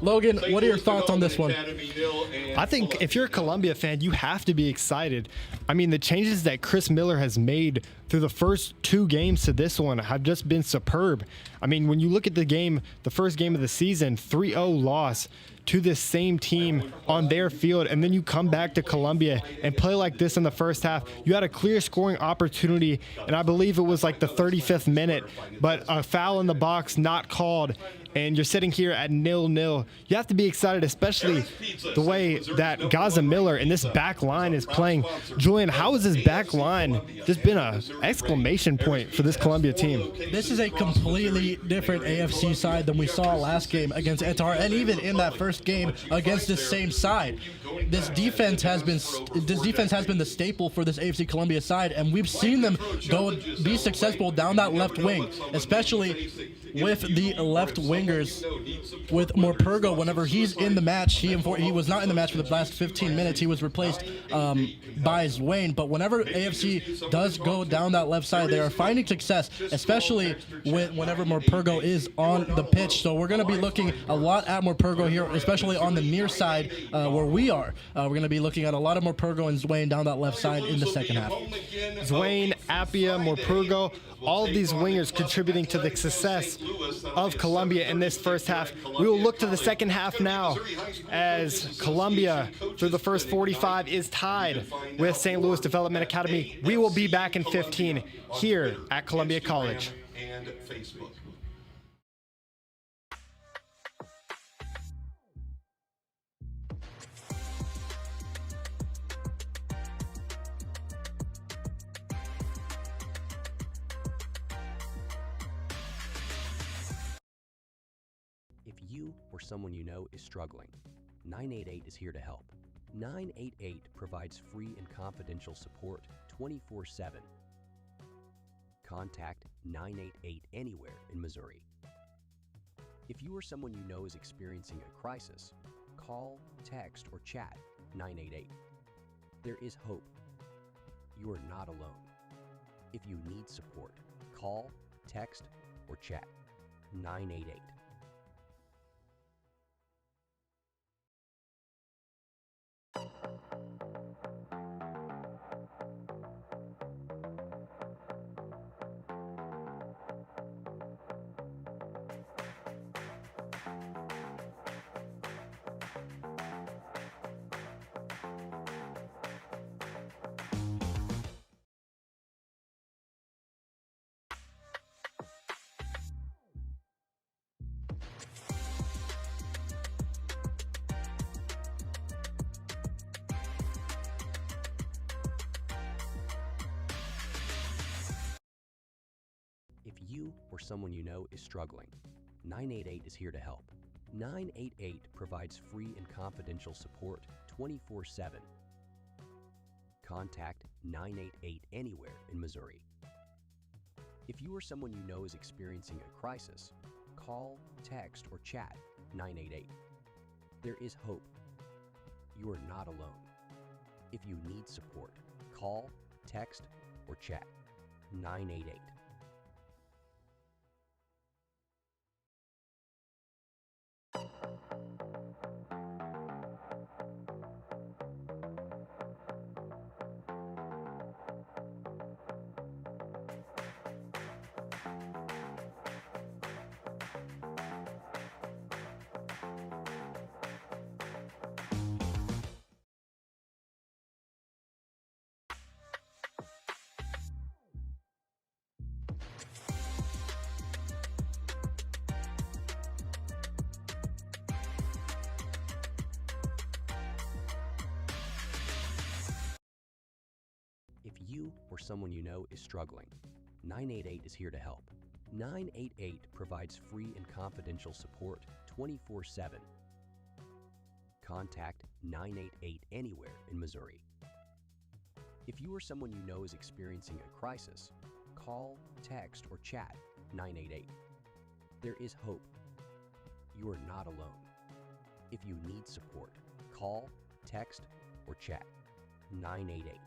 Logan, what are your thoughts on this one? I think if you're a Columbia fan, you have to be excited. I mean, the changes that Chris Miller has made through the first 2 games to this one have just been superb. I mean, when you look at the game, the first game of the season, 3-0 loss to this same team on their field, and then you come back to Columbia and play like this in the first half. You had a clear scoring opportunity, and I believe it was like the 35th minute, but a foul in the box not called, and you're sitting here at 0-0. You have to be excited, especially the way that Gaza Miller and this back line is playing. Julian, how has this back line just been an exclamation point for this Columbia team? This is a completely different AFC side than we saw last game against Etar, and even in that first game against this same side. This defense has been the staple for this AFC Columbia side, and we've seen them be successful down that left wing, especially with the left wingers, with Morpurgo. Whenever he's in the match, he was not in the match for the last 15 minutes. He was replaced by Zwane. But whenever AFC does go down that left side, they are finding success, especially whenever Morpurgo is on the pitch. So we're going to be looking a lot at Morpurgo here, especially on the near side where we are. We're going to be looking at a lot of Morpurgo and Zwane down that left side in the second half. Zwane, Appia, Morpurgo, all of these wingers contributing to the success of Columbia in this first half. We will look to the second half now, as Columbia, through the first 45, is tied with St. Louis Development Academy. We will be back in 15 here at Columbia College. And Facebook. If you or someone you know is struggling, 988 is here to help. 988 provides free and confidential support 24/7. Contact 988 anywhere in Missouri. If you or someone you know is experiencing a crisis, call, text, or chat 988. There is hope. You are not alone. If you need support, call, text, or chat 988. If you or someone you know is struggling, 988 is here to help. 988 provides free and confidential support 24/7. Contact 988 anywhere in Missouri. If you or someone you know is experiencing a crisis, call, text, or chat 988. There is hope. You are not alone. If you need support, call, text, or chat 988. If you or someone you know is struggling, 988 is here to help. 988 provides free and confidential support 24/7. Contact 988 anywhere in Missouri. If you or someone you know is experiencing a crisis, call, text, or chat 988. There is hope. You are not alone. If you need support, call, text, or chat 988.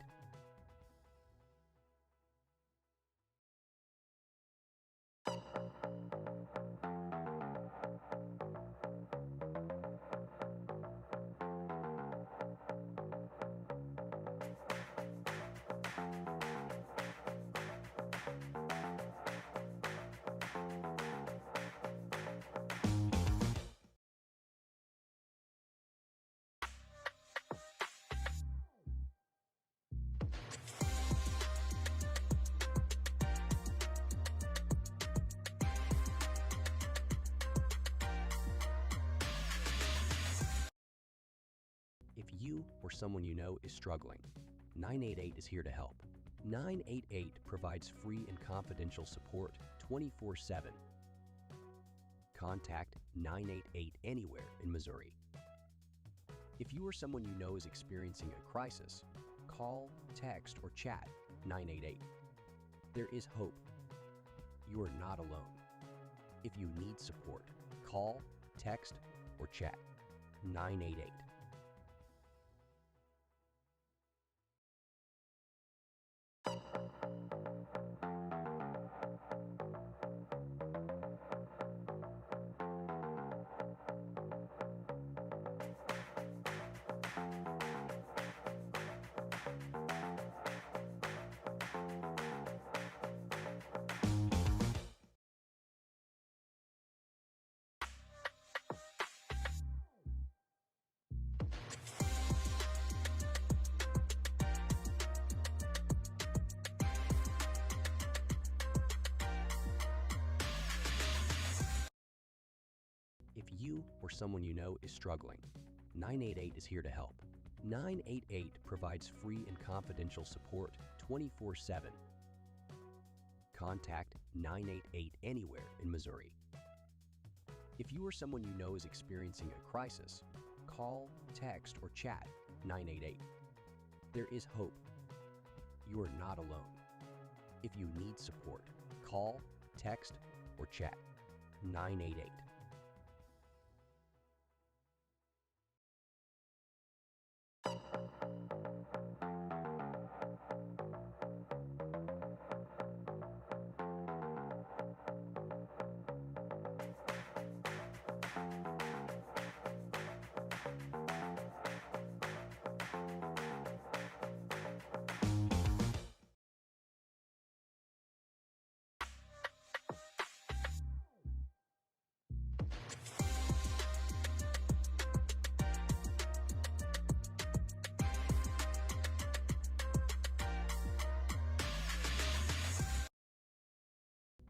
you or someone you know is struggling, 988 is here to help. 988 provides free and confidential support 24/7. Contact 988 anywhere in Missouri. If you or someone you know is experiencing a crisis, call, text, or chat 988. There is hope. You are not alone. If you need support, call, text, or chat 988. If you or someone you know is struggling, 988 is here to help. 988 provides free and confidential support 24/7. Contact 988 anywhere in Missouri. If you or someone you know is experiencing a crisis, call, text, or chat 988. There is hope. You are not alone. If you need support, call, text, or chat 988.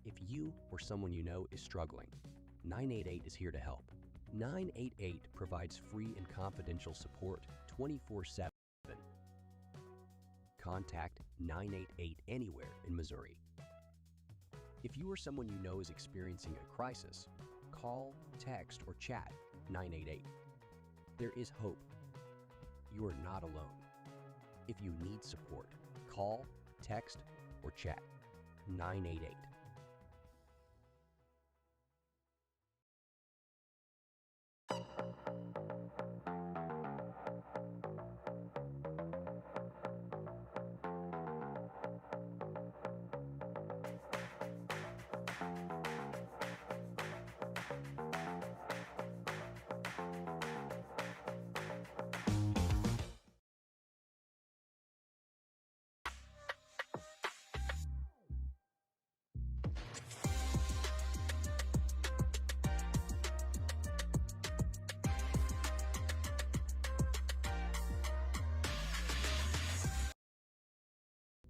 If you or someone you know is struggling, 988 is here to help. 988 provides free and confidential support 24/7. Contact 988 anywhere in Missouri. If you or someone you know is experiencing a crisis, call, text, or chat 988. There is hope. You are not alone. If you need support, call, text, or chat 988.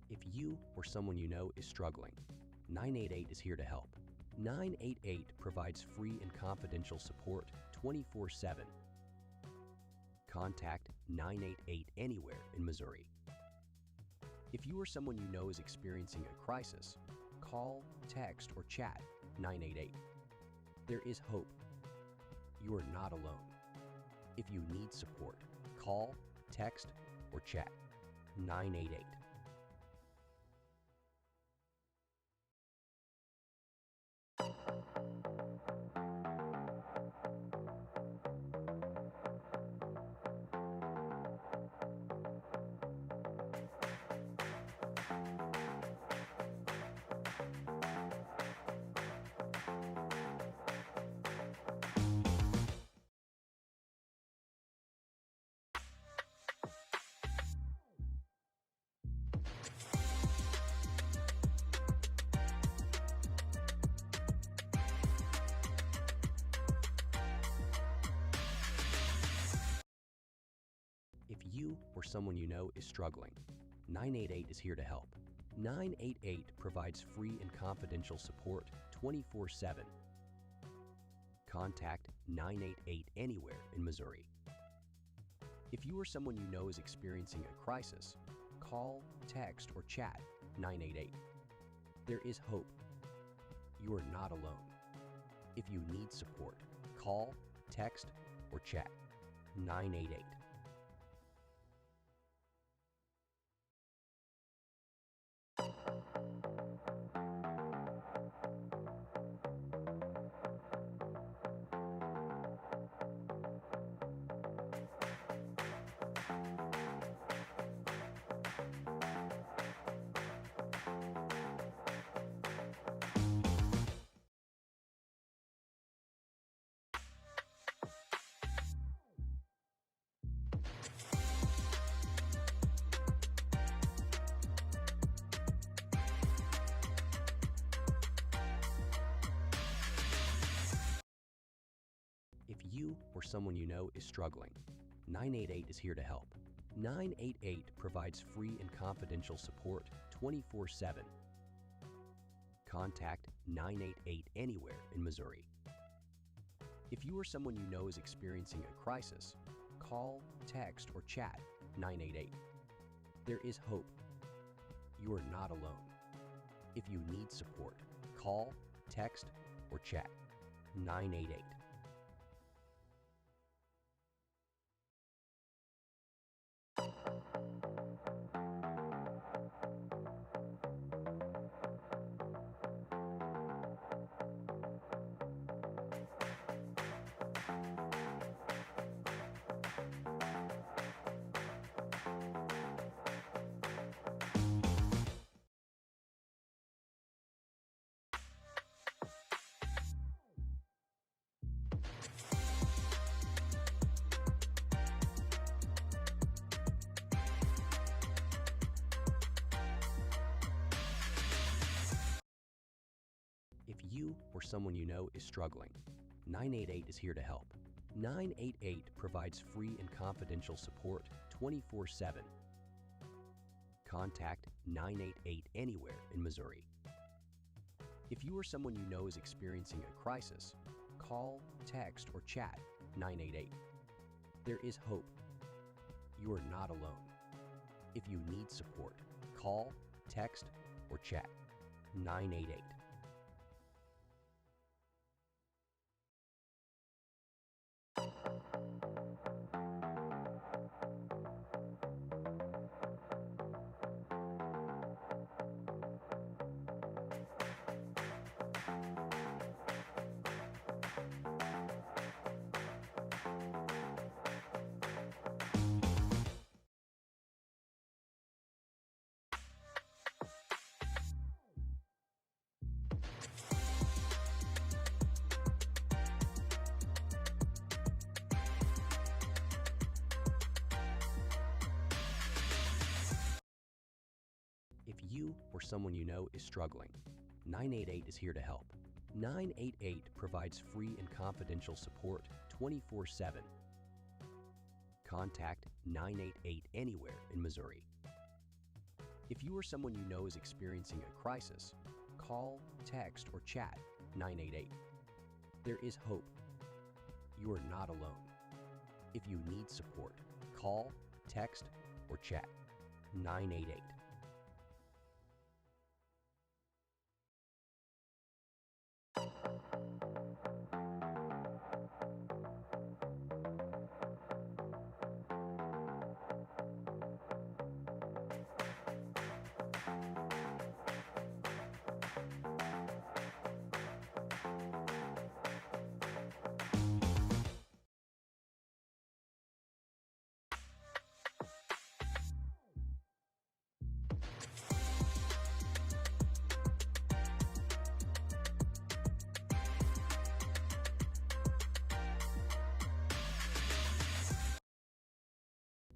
If you or someone you know is struggling, 988 is here to help. 988 provides free and confidential support 24/7. Contact 988 anywhere in Missouri. If you or someone you know is experiencing a crisis, call, text, or chat 988. There is hope. You are not alone. If you need support, call, text, or chat 988. If you or someone you know is struggling, 988 is here to help. 988 provides free and confidential support 24/7. Contact 988 anywhere in Missouri. If you or someone you know is experiencing a crisis, call, text, or chat 988. There is hope. You are not alone. If you need support, call, text, or chat 988. If you or someone you know is struggling, 988 is here to help. 988 provides free and confidential support 24/7. Contact 988 anywhere in Missouri. If you or someone you know is experiencing a crisis, call, text, or chat 988. There is hope. You are not alone. If you need support, call, text, or chat 988. If you or someone you know is struggling, 988 is here to help. 988 provides free and confidential support 24/7. Contact 988 anywhere in Missouri. If you or someone you know is experiencing a crisis, call, text, or chat 988. There is hope. You are not alone. If you need support, call, text, or chat 988. If you or someone you know is struggling, 988 is here to help. 988 provides free and confidential support 24/7. Contact 988 anywhere in Missouri. If you or someone you know is experiencing a crisis, call, text, or chat 988. There is hope. You are not alone. If you need support, call, text, or chat 988.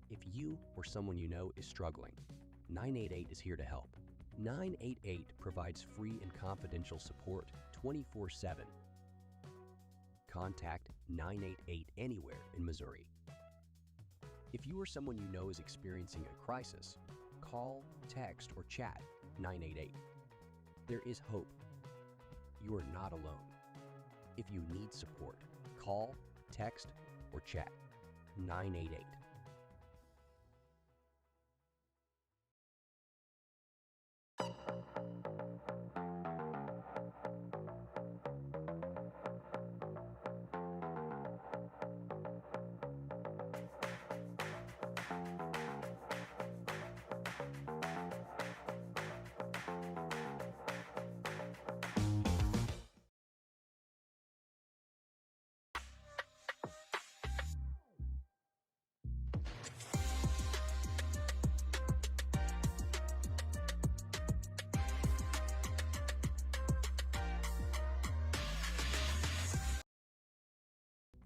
If you or someone you know is struggling, 988 is here to help. 988 provides free and confidential support 24/7. Contact 988 anywhere in Missouri. If you or someone you know is experiencing a crisis, call, text, or chat 988. There is hope. You are not alone. If you need support, call, text, or chat 988.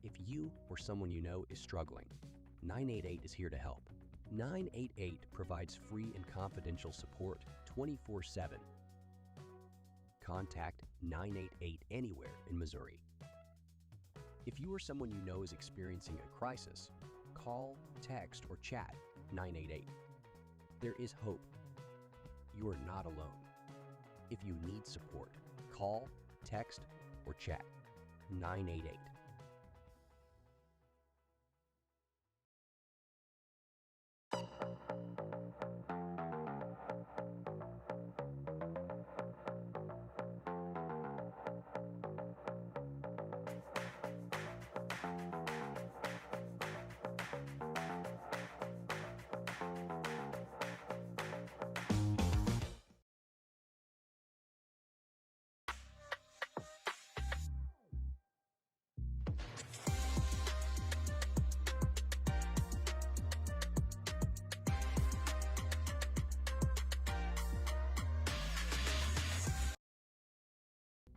If you or someone you know is struggling, 988 is here to help. 988 provides free and confidential support 24/7. Contact 988 anywhere in Missouri. If you or someone you know is experiencing a crisis, call, text, or chat 988. There is hope. You are not alone. If you need support, call, text, or chat 988.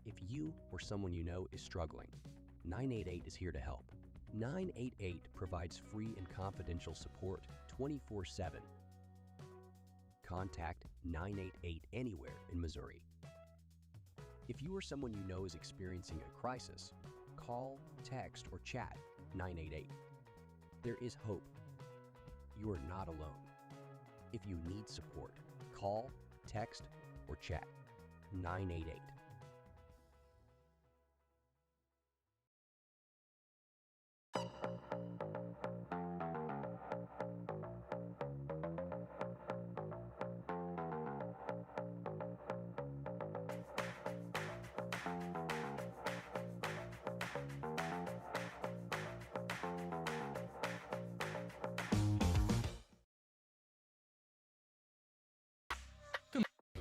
If you or someone you know is struggling, 988 is here to help. 988 provides free and confidential support 24/7. Contact 988 anywhere in Missouri. If you or someone you know is experiencing a crisis, call, text, or chat 988. There is hope. You are not alone. If you need support, call, text, or chat 988.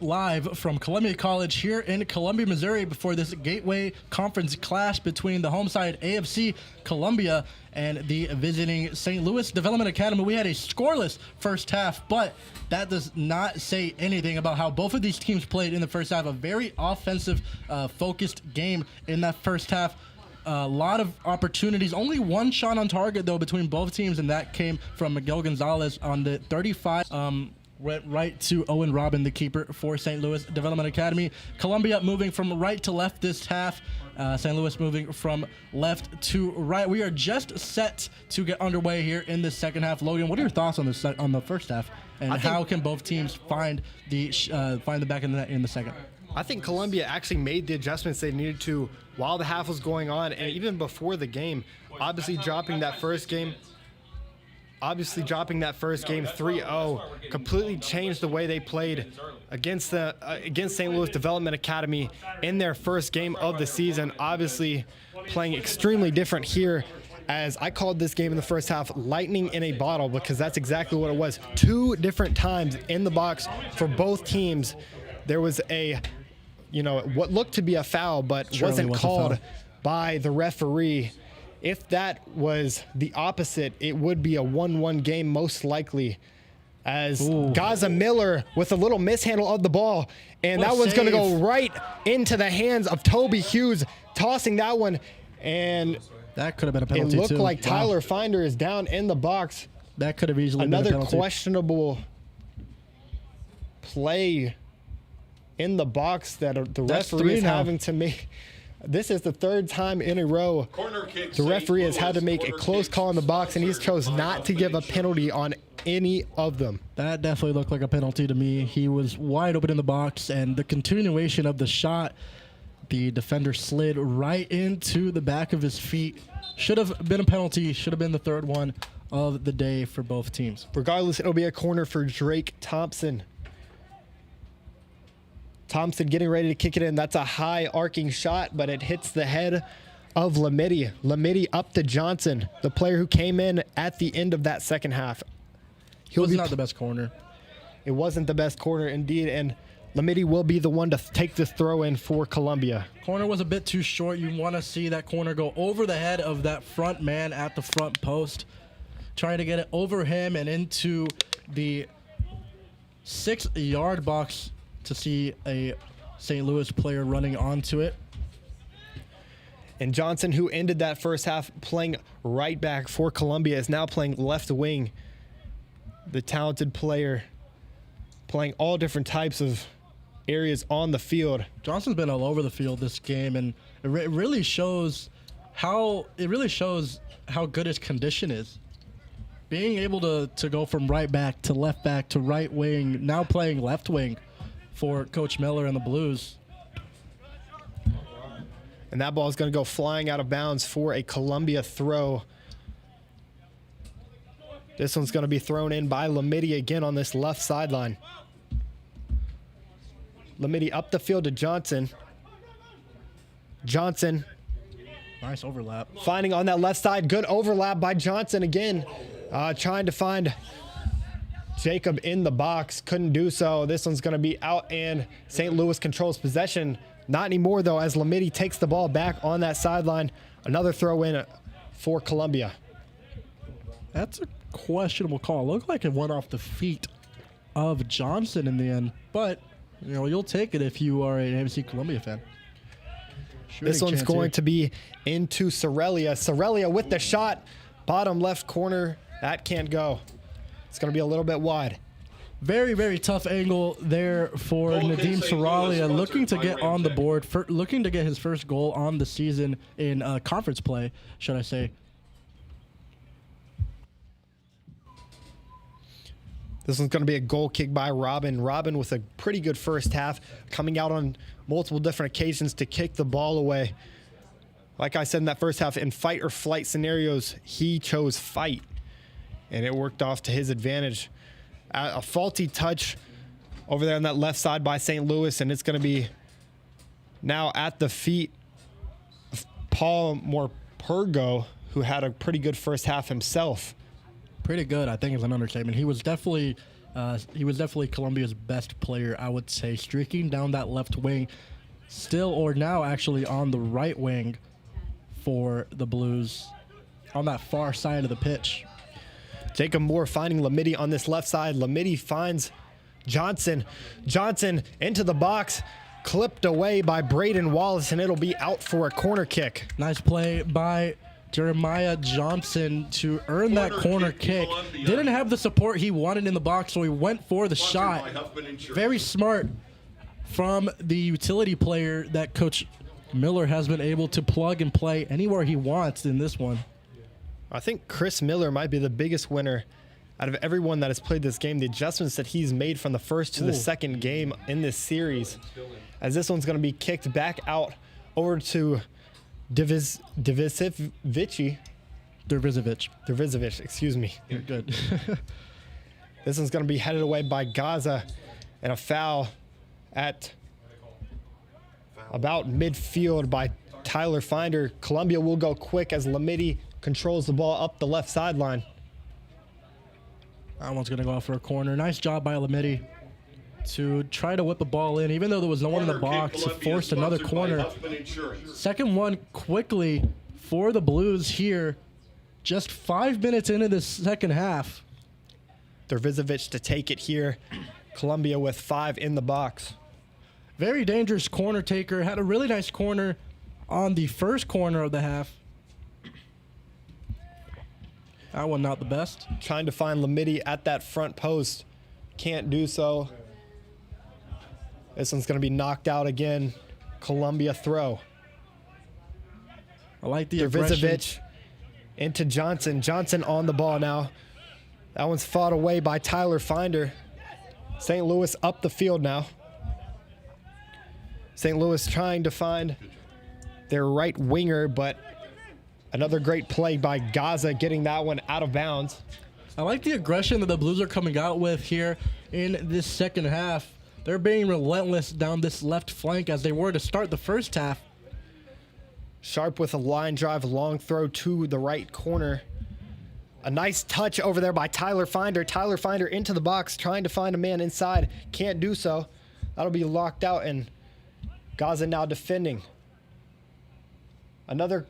Live from Columbia College here in Columbia, Missouri, before this Gateway Conference clash between the home side AFC Columbia and the visiting St. Louis Development Academy. We had a scoreless first half, but that does not say anything about how both of these teams played in the first half. A very offensive focused game in that first half. A lot of opportunities. Only one shot on target, though, between both teams, and that came from Miguel Gonzalez on the 35. Went right to Owen Robin, the keeper for St. Louis Development Academy. Columbia moving from right to left this half. St. Louis moving from left to right. We are just set to get underway here in the second half. Logan, what are your thoughts on the first half, and how can both teams find the back of the net in the second? I think Columbia actually made the adjustments they needed to while the half was going on, and even before the game. Obviously dropping that first game 3-0 completely changed the way they played against St. Louis Development Academy in their first game of the season. Obviously playing extremely different here, as I called this game in the first half lightning in a bottle, because that's exactly what it was. 2 different times in the box for both teams. There was what looked to be a foul, but wasn't called by the referee. If that was the opposite, it would be a 1-1 game most likely, as Gaza Miller with a little mishandle of the ball, and that one's going to go right into the hands of Toby Hughes, tossing that one, and that could have been a penalty. It looked like Tyler Finder is down in the box. That could have easily been a penalty. Another questionable play in the box that the referee is having to make. This is the 3rd time in a row the referee has had to make a close call in the box, and he's chose not to give a penalty on any of them. That definitely looked like a penalty to me. He was wide open in the box, and the continuation of the shot, the defender slid right into the back of his feet. Should have been a penalty. Should have been the 3rd one of the day for both teams. Regardless, it'll be a corner for Drake Thompson. Thompson getting ready to kick it in. That's a high arcing shot, but it hits the head of Lamidi. Lamidi up to Johnson, the player who came in at the end of that second half. It was not the best corner. It wasn't the best corner indeed, and Lamidi will be the one to take this throw in for Columbia. Corner was a bit too short. You want to see that corner go over the head of that front man at the front post. Trying to get it over him and into the 6-yard box to see a St. Louis player running onto it. And Johnson, who ended that first half playing right back for Columbia, is now playing left wing. The talented player playing all different types of areas on the field. Johnson's been all over the field this game, and it really shows how good his condition is. Being able to go from right back to right wing, now playing left wing for Coach Miller and the Blues. And that ball is going to go flying out of bounds for a Columbia throw. This one's going to be thrown in by Lamidi again on this left sideline. Lamidi up the field to Johnson. Johnson. Nice overlap. Finding on that left side. Good overlap by Johnson again. Trying to find Jacob in the box. Couldn't do so. This one's going to be out, and St. Louis controls possession. Not anymore, though, as Lamidi takes the ball back on that sideline. Another throw in for Columbia. That's a questionable call. Looked like it went off the feet of Johnson in the end, but you know, you'll take it if you are an AFC Columbia fan. This one's going to be into Sorelia. Sorelia with the shot. Bottom left corner. That can't go. It's going to be a little bit wide. Very, very tough angle there for Nadim Sorelia, looking to get on the board, looking to get his first goal on the season in conference play, should I say. This one's going to be a goal kick by Robin. Robin with a pretty good first half, coming out on multiple different occasions to kick the ball away. Like I said in that first half, in fight or flight scenarios, he chose fight, and it worked off to his advantage. A faulty touch over there on that left side by St. Louis, and it's going to be now at the feet of Paul Morpurgo, who had a pretty good first half himself. Pretty good, I think, is an understatement. He was definitely Columbia's best player, I would say, streaking down that left wing, still or now actually on the right wing for the Blues, on that far side of the pitch. Jacob Moore finding Lamidi on this left side. Lamidi finds Johnson. Johnson into the box, clipped away by Braden Wallace, and it'll be out for a corner kick. Nice play by Jeremiah Johnson to earn that corner kick. Didn't have the support he wanted in the box, so he went for the shot. Very smart from the utility player that Coach Miller has been able to plug and play anywhere he wants in this one. I think Chris Miller might be the biggest winner out of everyone that has played this game. The adjustments that he's made from the first to the second game in this series, as this one's going to be kicked back out over to Dervizovic, excuse me. You're good. This one's going to be headed away by Gaza, and a foul at about midfield by Tyler Finder. Columbia will go quick as Lamidi controls the ball up the left sideline. That one's going to go out for a corner. Nice job by Lamidi to try to whip the ball in, even though there was no one in the box. He forced another corner. Second one quickly for the Blues here. Just 5 minutes into the second half. Dervizovic to take it here. Columbia with 5 in the box. Very dangerous corner taker. Had a really nice corner on the first corner of the half. That one not the best. Trying to find Lamidi at that front post. Can't do so. This one's going to be knocked out again. Columbia throw. I like the aggression. Dervizovic into Johnson. Johnson on the ball now. That one's fought away by Tyler Finder. St. Louis up the field now. St. Louis trying to find their right winger, but another great play by Gaza, getting that one out of bounds. I like the aggression that the Blues are coming out with here in this second half. They're being relentless down this left flank as they were to start the first half. Sharp with a line drive, long throw to the right corner. A nice touch over there by Tyler Finder. Tyler Finder into the box, trying to find a man inside. Can't do so. That'll be locked out, and Gaza now defending. Another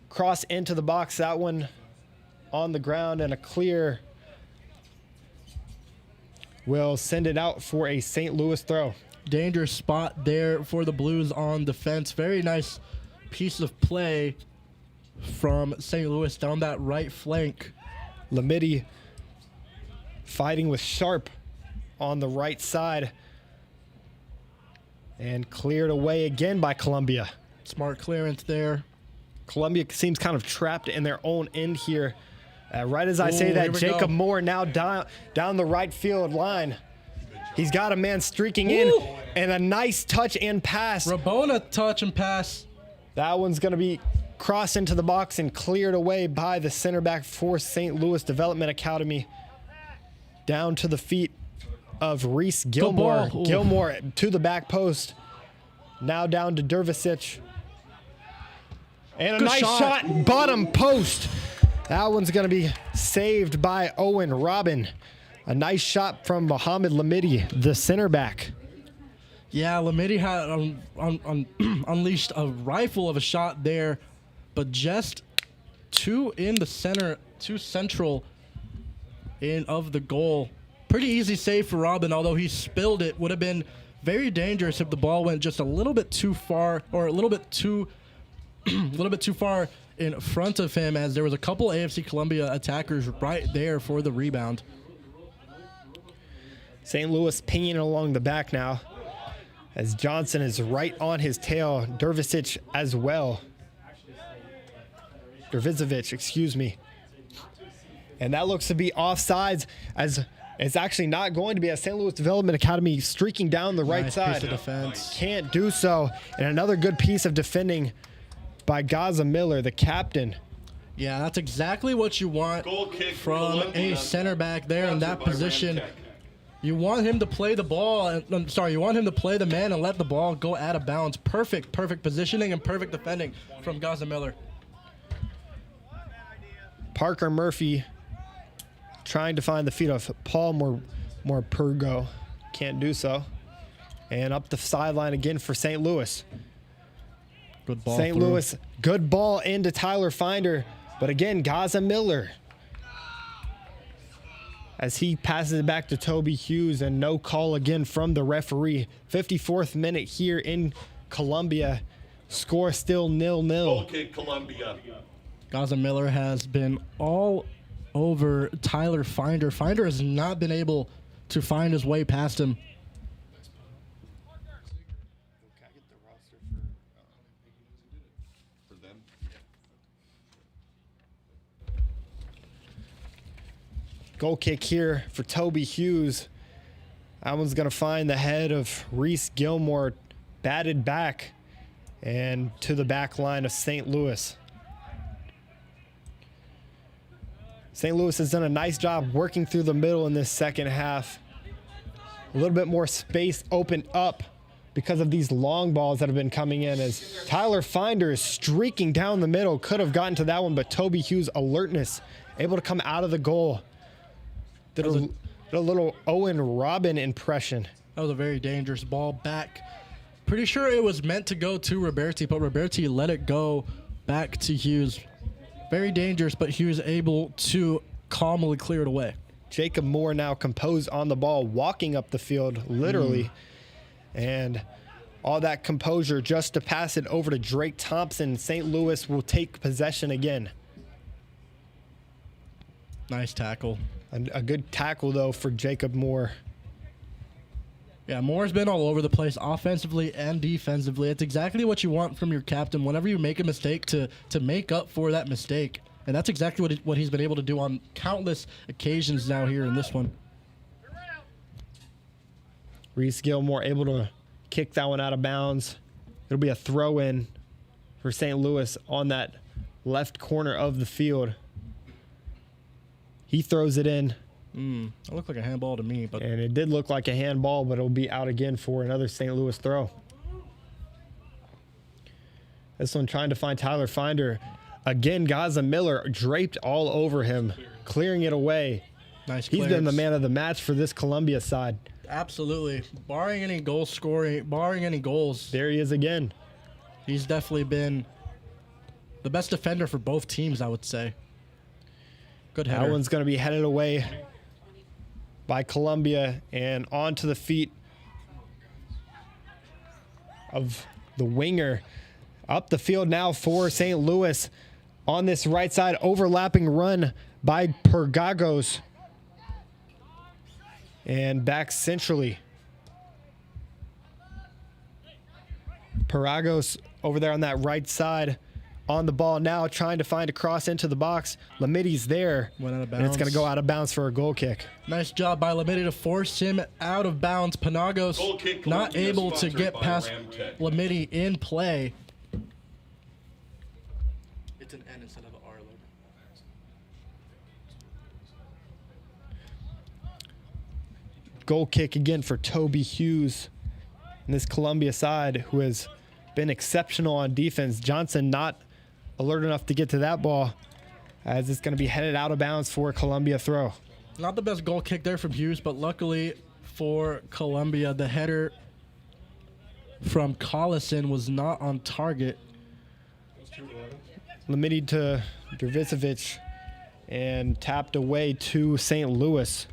cross into the box. That one on the ground, and a clear will send it out for a St. Louis throw. Dangerous spot there for the Blues on defense. Very nice piece of play from St. Louis down that right flank. Lamidi fighting with Sharp on the right side. And cleared away again by Columbia. Smart clearance there. Columbia seems kind of trapped in their own end here. Right as I say Ooh, that, here we Jacob go. Moore now down the right field line. He's got a man streaking in, Ooh. and a nice touch and pass. Rabona touch and pass. That one's going to be crossed into the box and cleared away by the center back for St. Louis Development Academy. Down to the feet of Reese Gilmore. ball. Ooh. Gilmore to the back post. Now down to Dervisic. And a Good nice shot, bottom post. That one's going to be saved by Owen Robin. A nice shot from Mohamed Lamidi, the center back. Yeah, Lamidi had unleashed a rifle of a shot there, but just two in the center, too central in of the goal. Pretty easy save for Robin, although he spilled it. Would have been very dangerous if the ball went just a little bit too far, or a little bit too far in front of him, as there was a couple AFC Columbia attackers right there for the rebound. St. Louis pinging along the back now, as Johnson is right on his tail. Dervisic as well. Dervizovic, excuse me. And that looks to be offsides, as it's actually not going to be, as St. Louis Development Academy streaking down the right Nice side. piece of defense. Can't do so. And another good piece of defending by Gaza Miller, the captain. Yeah, that's exactly what you want Goal kick from Columbia. a center back there in that Sponsored by position. Ramtech. You want him to play the ball. You want him to play the man and let the ball go out of bounds. Perfect positioning and perfect defending from Gaza Miller. Parker Murphy trying to find the feet of Paul Morpurgo. Can't do so. And up the sideline again for St. Louis. Good ball. St. through. Louis, good ball into Tyler Finder. But again, Gaza Miller, as he passes it back to Toby Hughes, and no call again from the referee. 54th minute here in Columbia. Score still 0-0. Goal kick Columbia. Gaza Miller has been all over Tyler Finder. Finder has not been able to find his way past him. For them. Goal kick here for Toby Hughes. That one's going to find the head of Reese Gilmore, batted back and to the back line of St. Louis. St. Louis has done a nice job working through the middle in this second half. A little bit more space opened up because of these long balls that have been coming in, as Tyler Finder is streaking down the middle. Could have gotten to that one, but Toby Hughes' alertness, able to come out of the goal. Did a little Owen Robin impression. That was a very dangerous ball back. Pretty sure it was meant to go to Roberti, but Roberti let it go back to Hughes. Very dangerous, but Hughes able to calmly clear it away. Jacob Moore now composed on the ball, walking up the field, literally. And all that composure just to pass it over to Drake Thompson. St. Louis will take possession again. Nice tackle. A good tackle, though, for Jacob Moore. Yeah, Moore's been all over the place offensively and defensively. It's exactly what you want from your captain whenever you make a mistake, to make up for that mistake. And that's exactly what he's been able to do on countless occasions now here in this one. Reese Gilmore able to kick that one out of bounds. It'll be a throw-in for St. Louis on that left corner of the field. He throws it in. It looked like a handball to me, but And it did look like a handball, but it'll be out again for another St. Louis throw. This one trying to find Tyler Finder. Again, Gaza Miller draped all over him, clearing it away. nice He's clearance. been the man of the match for this Columbia side. Absolutely. Barring any goal scoring, barring any goals, There he is again. he's definitely been the best defender for both teams, I would say. Good header. That one's going to be headed away by Columbia and onto the feet of the winger. Up the field now for St. Louis on this right side, overlapping run by Pergagos. And back centrally. Pergagos over there on that right side on the ball now, trying to find a cross into the box. Lamity's there, Went out of and it's going bounds. to go out of bounds for a goal kick. Nice job by Lamity to force him out of bounds. Panagos Goal kick, not Columbia, able to sponsored get by past Ramtech. Lamity in play. It's an N instead of an R logo. Goal kick again for Toby Hughes in this Columbia side, who has been exceptional on defense. Johnson not alert enough to get to that ball, as it's going to be headed out of bounds for a Columbia throw. Not the best goal kick there from Hughes, but luckily for Columbia, the header from Collison was not on target. Lamity to Dervisovic and tapped away to St. Louis.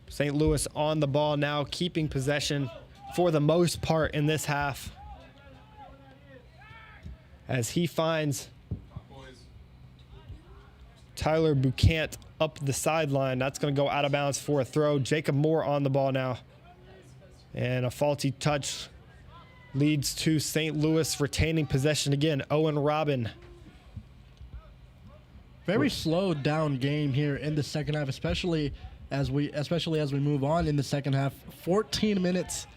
St. Louis on the ball now, keeping possession for the most part in this half, as he finds Tyler Bucant up the sideline. That's going to go out of bounds for a throw. Jacob Moore on the ball now. And a faulty touch leads to St. Louis retaining possession again. Owen Robin. Very slowed down game here in the second half, especially as we move on in the second half. 14 minutes,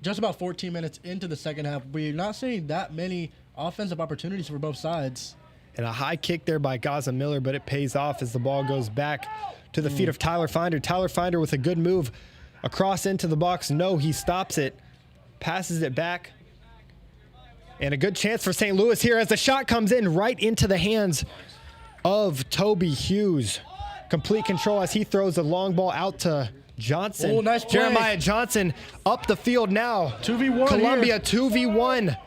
just about 14 minutes into the second half. We're not seeing that many offensive opportunities for both sides. And a high kick there by Gaza Miller, but it pays off as the ball goes back to the feet of Tyler Finder. Tyler Finder with a good move across into the box. No, he stops it, passes it back. And a good chance for St. Louis here as the shot comes in right into the hands of Toby Hughes. Complete control as he throws the long ball out to Johnson. Oh, nice play. Jeremiah Johnson up the field now. 2v1 Columbia here. 2v1.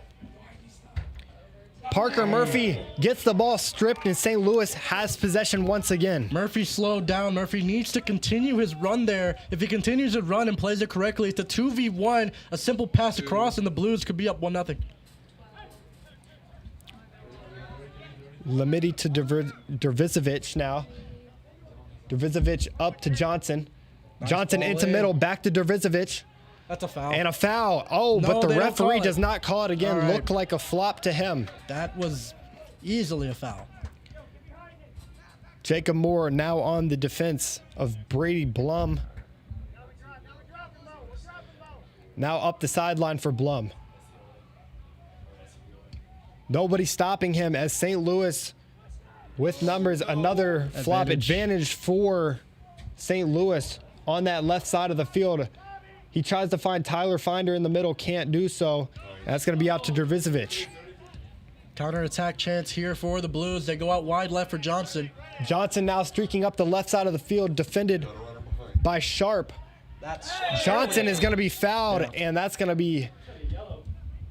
Parker Murphy gets the ball stripped, and St. Louis has possession once again. Murphy slowed down. Murphy needs to continue his run there. If he continues to run and plays it correctly, it's a 2v1. A simple pass across, and the Blues could be up 1-0. Lamity to Dervisovic now. Dervisovic up to Johnson. Nice Johnson ball into in. middle, back to Dervisovic. That's a foul. And a foul. Oh, No, but the they don't referee call it. does not call it again. All right. Looked like a flop to him. That was easily a foul. Jacob Moore now on the defense of Brady Blum. Now up the sideline for Blum. Nobody stopping him as St. Louis with numbers. Another flop advantage for St. Louis on that left side of the field. He tries to find Tyler Finder in the middle, can't do so. That's going to be out to Dervisovic. Counter-attack chance here for the Blues. They go out wide left for Johnson. Johnson now streaking up the left side of the field, defended by Sharp. Johnson is going to be fouled, and that's going to be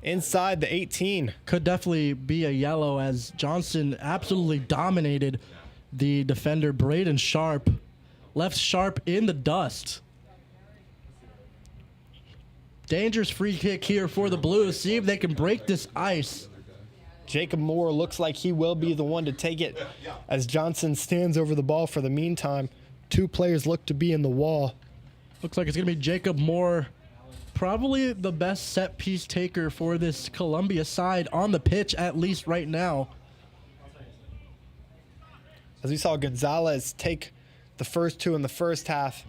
inside the 18. Could definitely be a yellow as Johnson absolutely dominated the defender, Braden Sharp. Left Sharp in the dust. Dangerous free kick here for the Blues. See if they can break this ice. Jacob Moore looks like he will be the one to take it as Johnson stands over the ball for the meantime. Two players look to be in the wall. Looks like it's going to be Jacob Moore, probably the best set piece taker for this Columbia side on the pitch, at least right now. As we saw Gonzalez take the first two in the first half,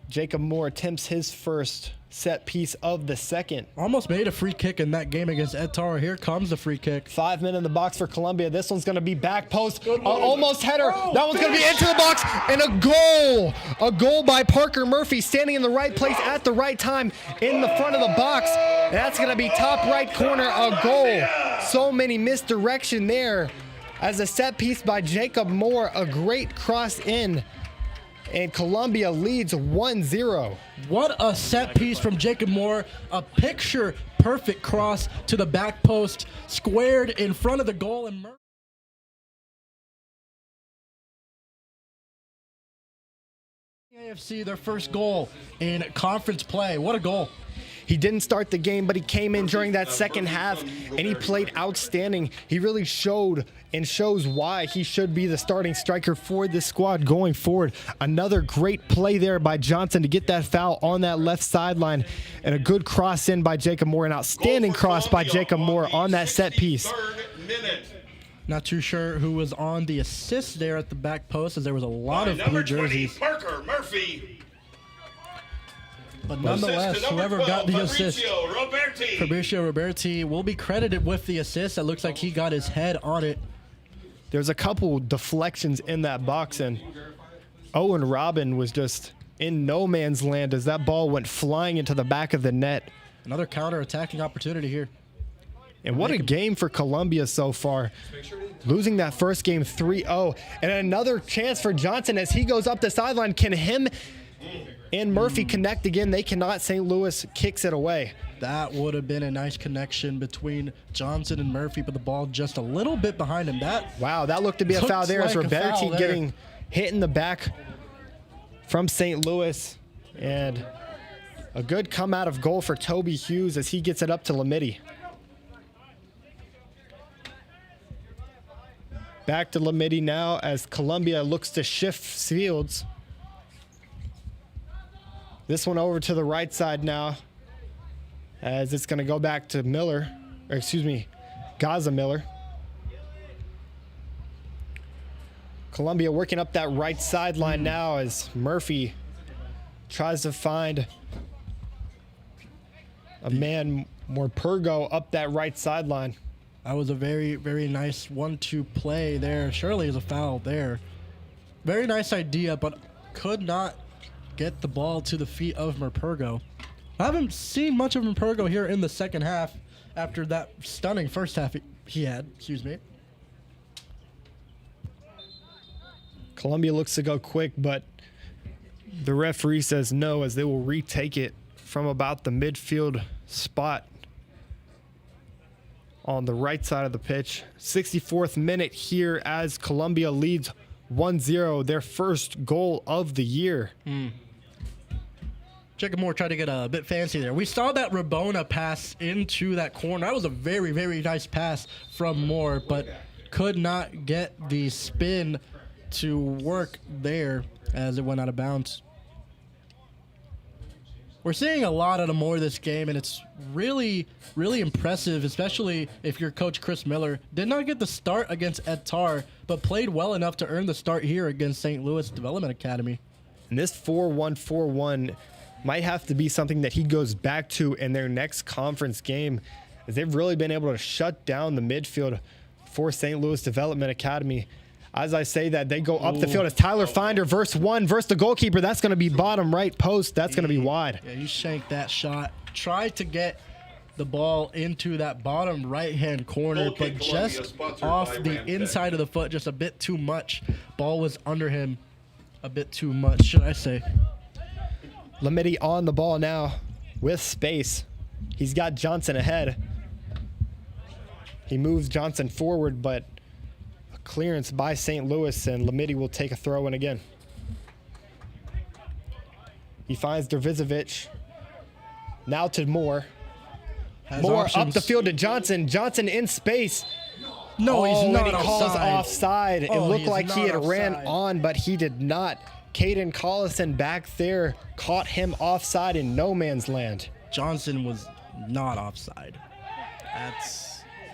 Jacob Moore attempts his first set piece of the second. Almost made a free kick in that game against Ed Tara. Here comes the free kick. 5 men in the box for Columbia. This one's going to be back post. Almost header. That one's going to be into the box. And a goal. A goal by Parker Murphy, standing in the right place at the right time in the front of the box. That's going to be top right corner. A goal. So many misdirection there as a set piece by Jacob Moore. A great cross in. And Columbia leads 1-0. What a set piece from Jacob Moore. A picture perfect cross to the back post, squared in front of the goal. And AFC, their first goal in conference play. What a goal. He didn't start the game, but he came in during that second half, and he played outstanding. He really showed and shows why he should be the starting striker for this squad going forward. Another great play there by Johnson to get that foul on that left sideline, and a good cross in by Jacob Moore, an outstanding cross by Jacob Moore on that set piece. Not too sure who was on the assist there at the back post, as there was a lot of blue jerseys. Parker Murphy. But nonetheless, whoever got the assist, Fabricio Roberti, will be credited with the assist. It looks like he got his head on it. There's a couple deflections in that box, and Owen Robin was just in no man's land as that ball went flying into the back of the net. Another counter-attacking opportunity here. And what a game for Columbia so far. Losing that first game 3-0. And another chance for Johnson as he goes up the sideline. Can him and Murphy connect again? They cannot. St. Louis kicks it away. That would have been a nice connection between Johnson and Murphy, but the ball just a little bit behind him. Wow, that looked to be a foul there as Roberti getting hit in the back from St. Louis. And a good come out of goal for Toby Hughes as he gets it up to Lamidi. Back to Lamidi now as Columbia looks to shift fields. This one over to the right side now as it's going to go back to Miller, or excuse me, Gaza Miller. Columbia working up that right sideline now as Murphy tries to find a man, Morpurgo, up that right sideline. That was a very, very nice 1-2 play there. Surely is a foul there. Very nice idea, but could not get the ball to the feet of Morpurgo. I haven't seen much of Morpurgo here in the second half after that stunning first half he had. Excuse me. Columbia looks to go quick, but the referee says no as they will retake it from about the midfield spot on the right side of the pitch. 64th minute here as Columbia leads 1-0, their first goal of the year. Jacob Moore tried to get a bit fancy there. We saw that Rabona pass into that corner. That was a very, very nice pass from Moore, but could not get the spin to work there as it went out of bounds. We're seeing a lot out of Moore this game, and it's really, really impressive, especially if you're Coach Chris Miller. Did not get the start against Ed Tar, but played well enough to earn the start here against St. Louis Development Academy. And this 4-1-4-1 might have to be something that he goes back to in their next conference game, as they've really been able to shut down the midfield for St. Louis Development Academy. As I say that, they go up the field as Tyler Finder versus the goalkeeper. That's going to be bottom right post. That's going to be wide. Yeah, you shanked that shot. Tried to get the ball into that bottom right-hand corner, but just off the inside of the foot, just a bit too much. Ball was under him a bit too much, should I say. Lamidi on the ball now with space. He's got Johnson ahead. He moves Johnson forward, but clearance by St. Louis, and Lamidi will take a throw in again. He finds Dervizovic. Now to Moore. Moore up the field to Johnson. Johnson in space. No, he's not and he calls offside. Offside. It looked like he had ran offside. on, but he did not. Caden Collison back there caught him offside in no man's land. Johnson was not offside.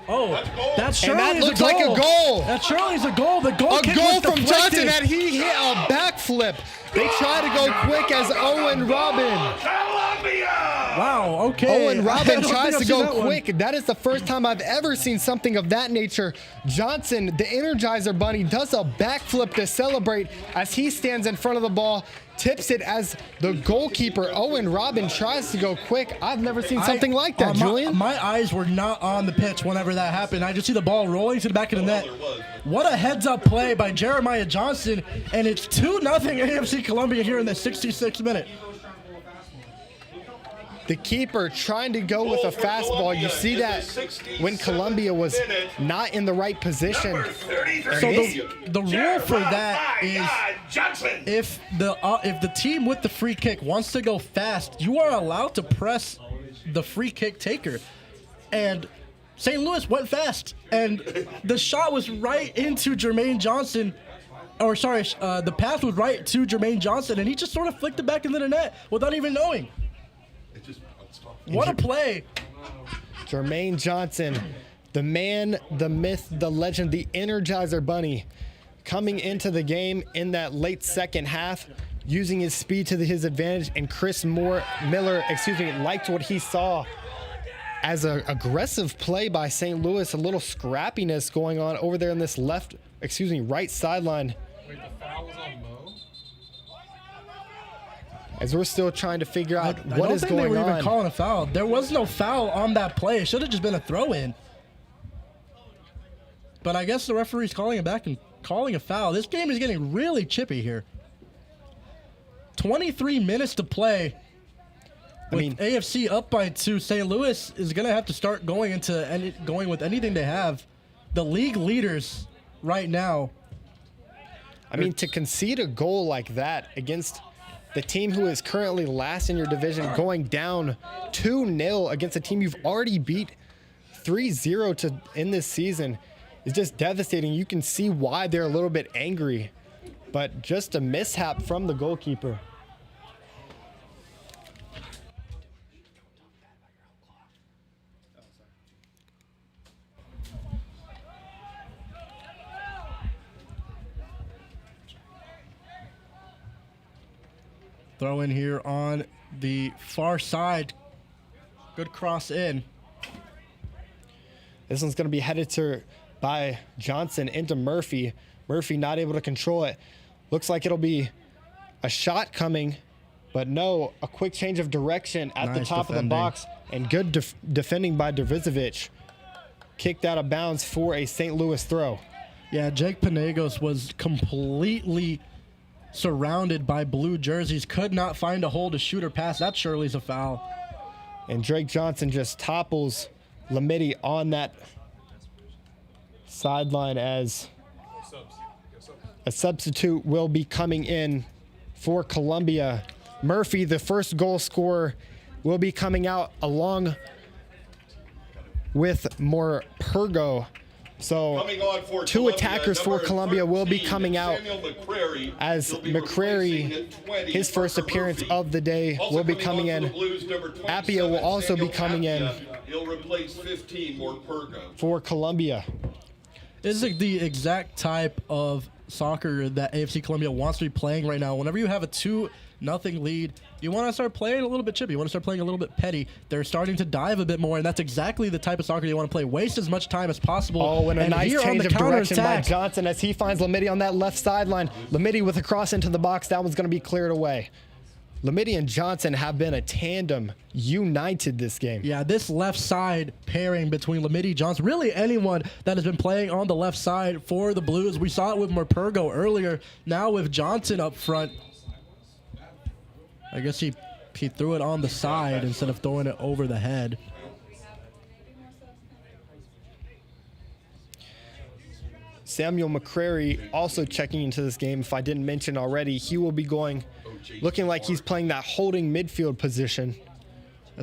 That surely that is looks a goal. like a goal. That surely is a goal. The goal kick was from deflected. Johnson, and he hit a backflip. They try to go quick as Owen Robin. Wow, okay. Owen I Robin don't tries think to I've go seen that quick. one. That is the first time I've ever seen something of that nature. Johnson, the Energizer Bunny, does a backflip to celebrate as he stands in front of the ball, tips it as the goalkeeper, Owen Robin, tries to go quick. I've never seen something like that, Julian. My eyes were not on the pitch whenever that happened. I just see the ball rolling to the back of the net. What a heads-up play by Jeremiah Johnson, and it's 2-0 AFC Columbia here in the 66th minute. The keeper trying to go with a fastball. You see that when Columbia was not in the right position. So the rule for that is if the team with the free kick wants to go fast, you are allowed to press the free kick taker. And St. Louis went fast, and the shot was right into Jermaine Johnson. Or sorry, the pass was right to Jermaine Johnson, and he just sort of flicked it back into the net without even knowing. What a play. Jermaine Johnson, the man, the myth, the legend, the Energizer Bunny, coming into the game in that late second half, using his speed to his advantage, and Chris Miller, liked what he saw as an aggressive play by St. Louis, a little scrappiness going on over there in this right sideline. Wait, the foul was on Mo? As we're still trying to figure out what is going on. I don't think they were even calling a foul. There was no foul on that play. It should have just been a throw-in. But I guess the referee's calling it back and calling a foul. This game is getting really chippy here. 23 minutes to play. With AFC up by 2, St. Louis is going to have to start going with anything they have. The league leaders right now. I mean, to concede a goal like that against the team who is currently last in your division, going down 2-0 against a team you've already beat 3-0 in this season, is just devastating. You can see why they're a little bit angry, but just a mishap from the goalkeeper. Throw in here on the far side. Good cross in. This one's going to be headed by Johnson into Murphy. Murphy not able to control it. Looks like it'll be a shot coming, but no, a quick change of direction at the top of the box, and good defending by Dervizovic. Kicked out of bounds for a St. Louis throw. Yeah, Jake Panagos was completely surrounded by blue jerseys, could not find a hole to shoot or pass. That surely is a foul. And Drake Johnson just topples Lamidi on that sideline as a substitute will be coming in for Columbia. Murphy, the first goal scorer, will be coming out along with Morpurgo. So 2 attackers for Columbia will be coming out as McCrary, his first appearance of the day, will be coming in. Appia will also be coming in for Columbia. This is the exact type of soccer that AFC Columbia wants to be playing right now. Whenever you have a 2-0 lead, you want to start playing a little bit chippy. You want to start playing a little bit petty. They're starting to dive a bit more, and that's exactly the type of soccer you want to play. Waste as much time as possible. Oh, and a nice change of direction by Johnson as he finds Lamidi on that left sideline. Lamidi with a cross into the box. That one's going to be cleared away. Lamidi and Johnson have been a tandem, united this game. Yeah, this left side pairing between Lamidi, Johnson, really anyone that has been playing on the left side for the Blues. We saw it with Morpurgo earlier. Now with Johnson up front, I guess he threw it on the side instead of throwing it over the head. Samuel McCrary also checking into this game. If I didn't mention already, he will be going, looking like he's playing that holding midfield position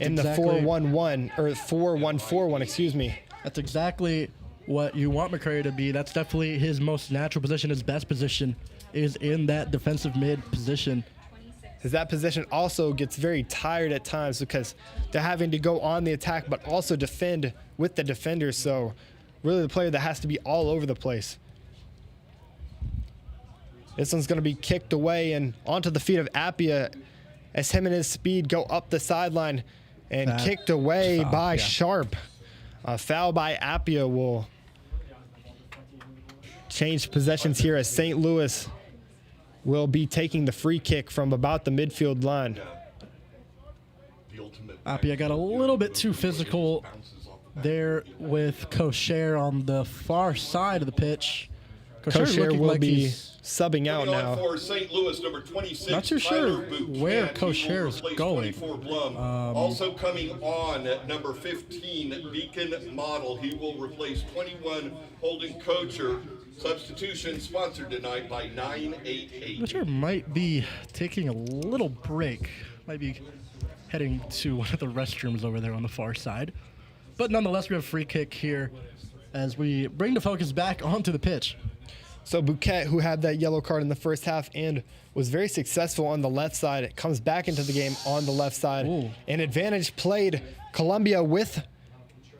in the 4-1-1, or 4-1-4-1, excuse me. That's exactly what you want McCrary to be. That's definitely his most natural position. His best position is in that defensive mid position. Because that position also gets very tired at times because they're having to go on the attack but also defend with the defenders. So really the player that has to be all over the place. This one's going to be kicked away and onto the feet of Appia as him and his speed go up the sideline and kicked away by Sharp. A foul by Appia will change possessions here as St. Louis will be taking the free kick from about the midfield line. Appia got a little bit too physical there with Kosher on the far side of the pitch. Kosher will be subbing out now. For St. Louis, number 26, not too sure where Kosher is going. Also coming on at number 15, Beacon Model. He will replace 21, Holden Kocher. Substitution sponsored tonight by 988. Kocher might be taking a little break. Might be heading to one of the restrooms over there on the far side. But nonetheless, we have a free kick here as we bring the focus back onto the pitch. So Bouquet, who had that yellow card in the first half and was very successful on the left side, comes back into the game on the left side. Ooh. An advantage played. Columbia with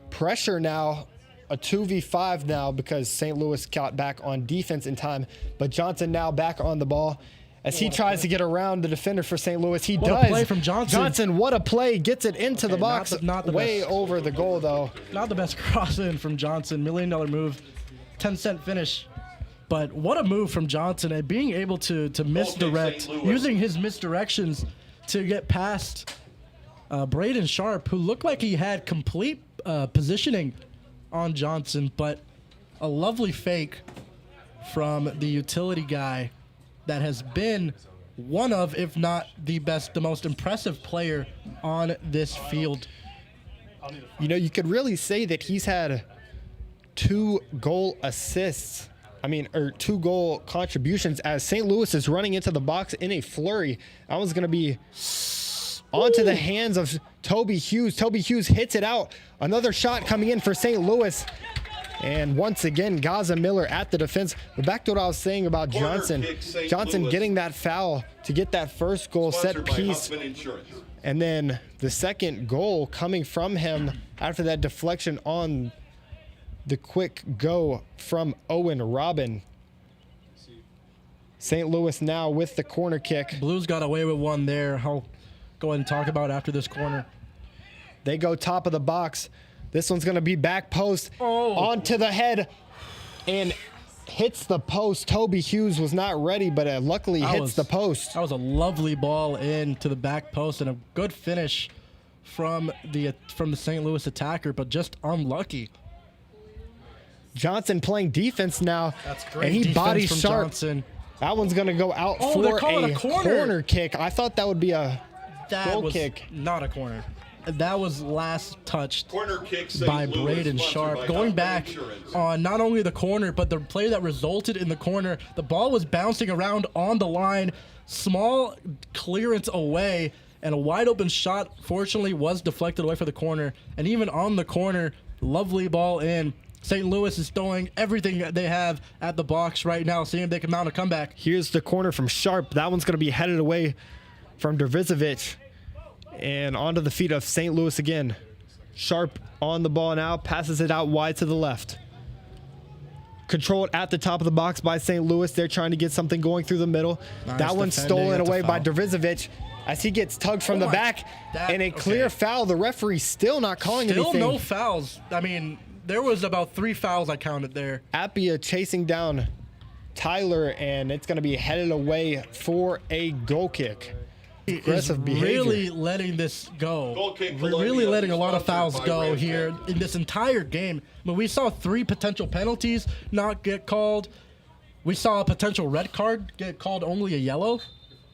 pressure now, a 2v5 now because St. Louis got back on defense in time. But Johnson now back on the ball as he tries to get around the defender for St. Louis. He What does. a play from Johnson. Johnson, what a play. Gets it into the Okay, box. not the way best. over the goal, though. Not the best cross in from Johnson. $1 million move, 10-cent finish. But what a move from Johnson and being able to misdirect, St. Louis. using his misdirections to get past Braden Sharp, who looked like he had complete positioning on Johnson, but a lovely fake from the utility guy that has been one of, if not the best, the most impressive player on this field. You know, you could really say that he's had 2 goal assists. Or 2 goal contributions as St. Louis is running into the box in a flurry. That one's going to be onto the hands of Toby Hughes. Toby Hughes hits it out. Another shot coming in for St. Louis. And once again, Gaza Miller at the defense. But back to what I was saying about Corner Johnson. kick, St. Johnson Louis. getting that foul to get that first goal set Sponsored by piece. Huffman Insurance. And then the second goal coming from him after that deflection on the quick go from Owen Robin. St. Louis now with the corner kick. Blues got away with one there. I'll go ahead and talk about after this corner. They go top of the box. This one's going to be back post Oh. onto the head and hits the post. Toby Hughes was not ready, but luckily hits the post. That was a lovely ball in to the back post and a good finish from the St. Louis attacker, but just unlucky. Johnson playing defense now. That's great. And he defense bodies from Sharp. Johnson. That one's going to go out Oh, they're for calling a a corner. kick. I thought that would be a That goal was kick. not a corner. That was last touched Corner kick, St. by Louis, Braden sponsored Sharp. by Going Huffman back Insurance. on not only the corner, but the play that resulted in the corner. The ball was bouncing around on the line. Small clearance away, and a wide open shot, fortunately, was deflected away for the corner. And even on the corner, lovely ball in. St. Louis is throwing everything that they have at the box right now, seeing if they can mount a comeback. Here's the corner from Sharp. That one's going to be headed away from Dervizovic. And onto the feet of St. Louis again. Sharp on the ball now, passes it out wide to the left. Controlled at the top of the box by St. Louis. They're trying to get something going through the middle. Nice that one's defending. stolen That's a away by foul. Dervizovic as he gets tugged from Oh the my- back. And a clear foul. The referee still not calling Still anything. no fouls. I mean, there was about 3 fouls I counted there. Appia chasing down Tyler, and it's going to be headed away for a goal kick. Aggressive is behavior. really letting this go. Goal kick, We're Columbia, really letting a lot of sponsored fouls by go Red here Bull. in this entire game. I mean, we saw 3 potential penalties not get called. We saw a potential red card get called only a yellow.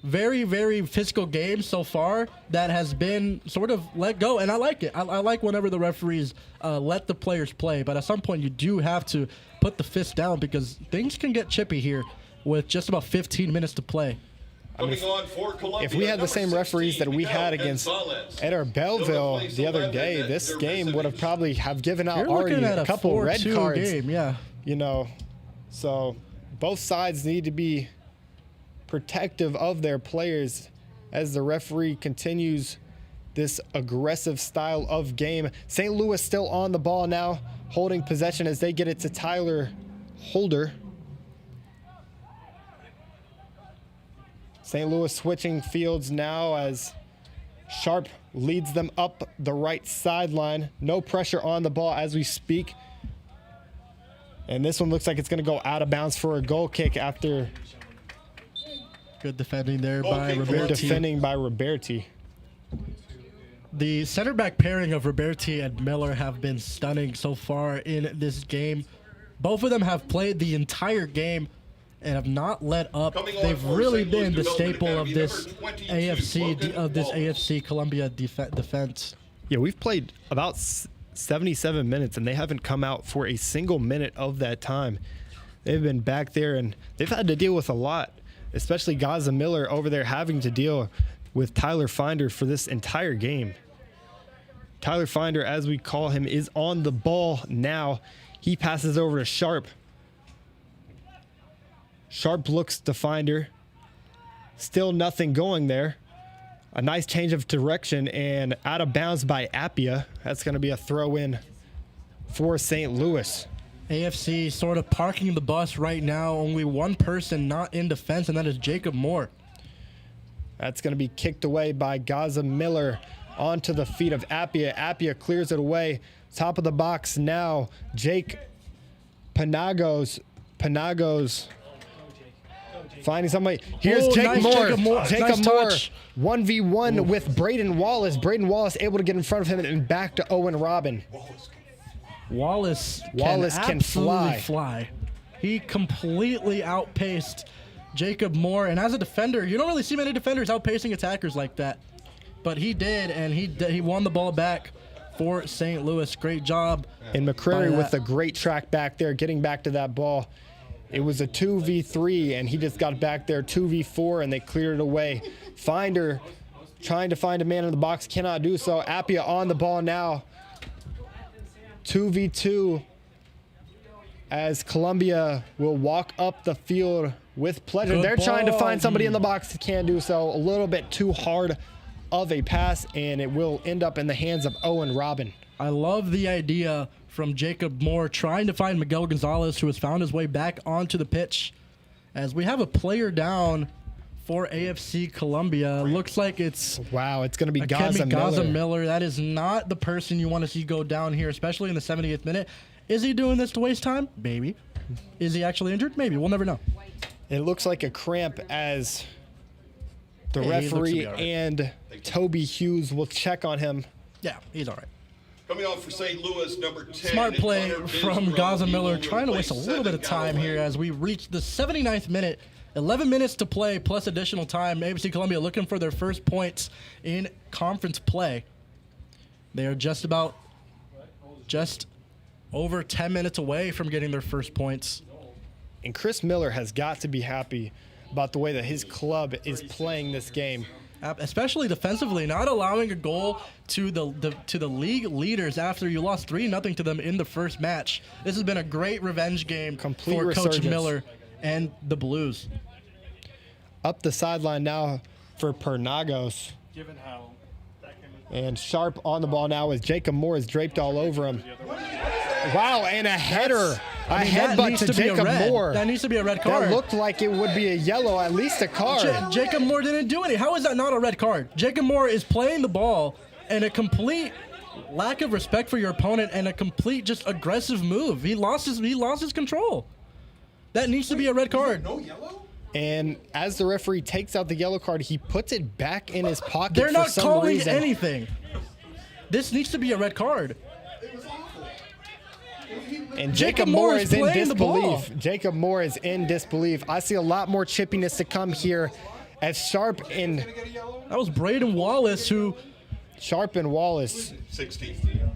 Very, very physical game so far that has been sort of let go, and I like it. I like whenever the referees let the players play, but at some point you do have to put the fist down because things can get chippy here with just about 15 minutes to play. Coming on for Columbia, If we had the number same referees 16, that we had Miguel against Gonzalez. Eder Belleville the other 11, day, this game would have Dervizovic. probably have given out You're already looking at a couple red 4-2 cards. game, yeah. You know, so both sides need to be protective of their players as the referee continues this aggressive style of game. St. Louis still on the ball now, holding possession as they get it to Tyler Holder. St. Louis switching fields now as Sharp leads them up the right sideline. No pressure on the ball as we speak. And this one looks like it's going to go out of bounds for a goal kick after Good defending there Goal by kick, good Roberti. defending by Roberti. The center back pairing of Roberti and Miller have been stunning so far in this game. Both of them have played the entire game and have not let up. Coming on They've for really St. Louis been the Development staple of Academy, this number 22, AFC Logan Paul. AFC Columbia defense. Yeah, we've played about 77 minutes, and they haven't come out for a single minute of that time. They've been back there, and they've had to deal with a lot, especially Gaza Miller over there having to deal with Tyler Finder for this entire game. Tyler Finder, as we call him, is on the ball now. He passes over to Sharp. Sharp looks to Finder. Still nothing going there. A nice change of direction and out of bounds by Appia. That's going to be a throw in for St. Louis. AFC sort of parking the bus right now. Only one person not in defense, and that is Jacob Moore. That's going to be kicked away by Gaza Miller onto the feet of Appia. Appia clears it away. Top of the box now. Jake Panagos finding somebody. Here's Oh, Jake nice Moore. Jacob Moore. Jacob Nice Moore, touch. 1v1 with Braden Wallace. Braden Wallace able to get in front of him and back to Owen Robin. Wallace can absolutely fly. He completely outpaced Jacob Moore. And as a defender, you don't really see many defenders outpacing attackers like that. But he did, and he won the ball back for St. Louis. Great job. And McCrary by with that. a great track back there, getting back to that ball. It was a 2v3, and he just got back there 2v4, and they cleared it away. Finder trying to find a man in the box, cannot do so. Appia on the ball now. 2v2 as Columbia will walk up the field with pleasure. Good They're trying to ball. find somebody in the box, can't do so. A little bit too hard of a pass, and it will end up in the hands of Owen Robin. I love the idea from Jacob Moore trying to find Miguel Gonzalez, who has found his way back onto the pitch. As we have a player down for AFC Columbia. Looks like it's Wow, it's going to be Gaza Gaza Miller. Miller. That is not the person you want to see go down here, especially in the 70th minute. Is he doing this to waste time? Maybe. Is he actually injured? Maybe. We'll never know. It looks like a cramp as the Yeah, he looks to referee be all right. and Toby Hughes will check on him. Yeah, he's all right. Coming on for St. Louis, number 10. Smart play Connor from Benzero. Gaza He Miller, will trying to waste a replace little bit of Seven time Galloway. here as we reach the 79th minute. 11 minutes to play plus additional time. ABC Columbia looking for their first points in conference play. They are just over 10 minutes away from getting their first points. And Chris Miller has got to be happy about the way that his club is playing this game. Especially defensively, not allowing a goal to the league leaders after you lost 3-0 to them in the first match. This has been a great revenge game Complete for Coach resurgence. Miller and the Blues. Up the sideline now for Pernagos. Given how that came And Sharp on the ball now as Jacob Moore is draped all over him. Wow, and a header. I mean, a that headbutt needs to be a Jacob red. Moore. That needs to be a red card. That looked like it would be a yellow, at least a card. Jacob Moore didn't do any. How is that not a red card? Jacob Moore is playing the ball and a complete lack of respect for your opponent and a complete just aggressive move. He lost his control. That needs to be a red card. No yellow? And as the referee takes out the yellow card, he puts it back in his pocket They're for not some calling reason. anything. This needs to be a red card. And Jacob Jacob Moore Moore is is in playing the ball. disbelief. Jacob Moore is in disbelief. I see a lot more chippiness to come here as Sharp and That was Braden Wallace Wallace. 16.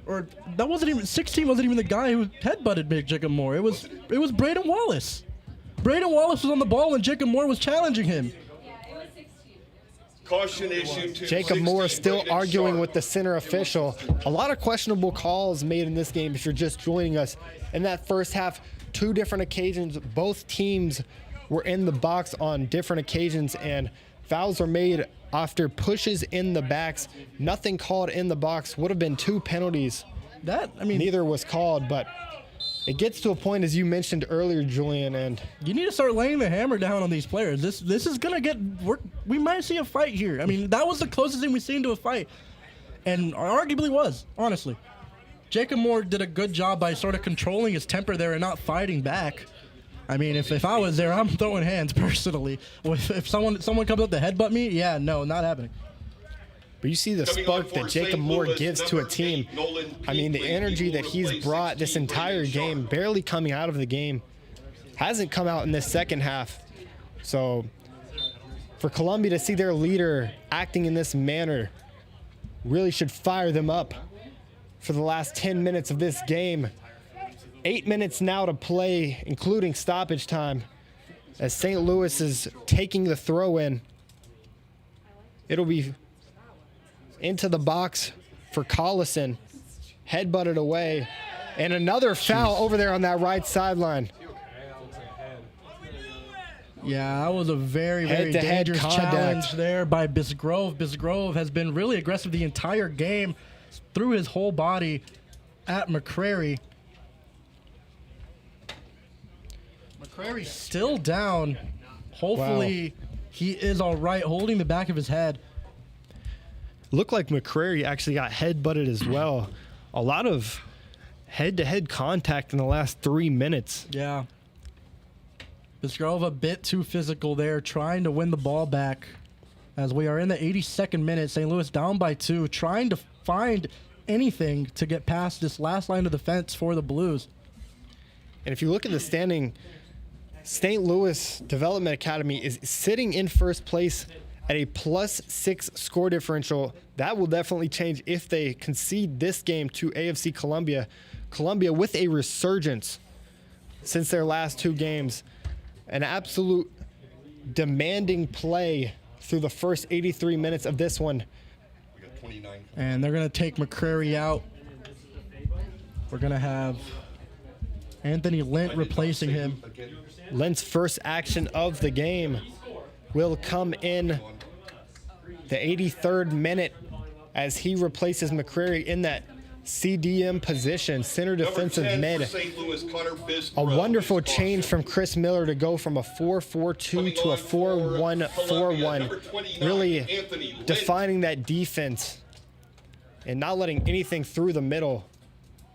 or that wasn't even 16. Wasn't even the guy who headbutted Big Jacob Moore. It was Braden Wallace. Braden Wallace was on the ball and Jacob Moore was challenging him. Caution issue to Jacob 16, Moore still Braden arguing Sharp. with the center official. A lot of questionable calls made in this game if you're just joining us. In that first half, 2 different occasions, both teams were in the box on different occasions, and fouls were made after pushes in the backs. Nothing called in the box. Would have been 2 penalties. Neither was called, but it gets to a point, as you mentioned earlier, Julian, and You need to start laying the hammer down on these players. This is gonna get. We might see a fight here. I mean, that was the closest thing we've seen to a fight, and arguably was, honestly. Jacob Moore did a good job by sort of controlling his temper there and not fighting back. I mean, if I was there, I'm throwing hands personally. If someone comes up to headbutt me, yeah, no, not happening. but you see the Coming spark on that for Jacob St. Moore Louis, gives to a number team. 8, Nolan I mean, the Peakley. energy He that will he's replace brought this 16, entire Braden Sharp. game, barely coming out of the game, hasn't come out in this second half. So for Columbia to see their leader acting in this manner really should fire them up for the last 10 minutes of this game. 8 minutes now to play, including stoppage time, as St. Louis is taking the throw in. It'll be into the box for Collison. Headbutted away. And another foul over there on that right sideline. Yeah, that was a very, very Head-to-head dangerous contact. challenge there by Bisgrove. Bisgrove has been really aggressive the entire game, threw his whole body at McCrary. McCrary still down. Hopefully he is all right, holding the back of his head. Looked like McCrary actually got head-butted as well. A lot of head-to-head contact in the last 3 minutes. Yeah. Bisgrove a bit too physical there, trying to win the ball back. As we are in the 82nd minute, St. Louis down by 2, trying to find anything to get past this last line of defense for the Blues. And if you look at the standing, St. Louis Development Academy is sitting in first place at a +6 score differential. That will definitely change if they concede this game to AFC Columbia. Columbia with a resurgence since their last 2 games. An absolute demanding play through the first 83 minutes of this one. We got 29. And they're going to take McCrary out. We're going to have Anthony Lint replacing him. Lent's first action of the game will come in the 83rd minute as he replaces McCrary in that CDM position, center defensive mid. A wonderful change from Chris Miller to go from a 4-4-2 to a 4-1-4-1. Really defining that defense and not letting anything through the middle,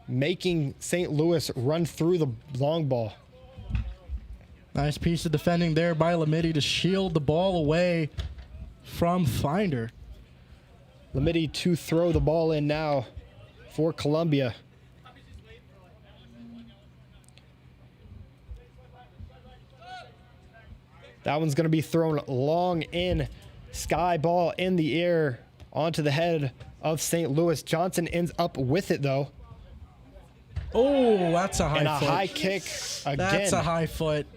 making St. Louis run through the long ball. Nice piece of defending there by Lamidi to shield the ball away from Finder. Lamidi to throw the ball in now for Columbia. That one's going to be thrown long in. Sky ball in the air onto the head of St. Louis. Johnson ends up with it, though. Oh, that's a high And a foot. high kick again. That's a high foot.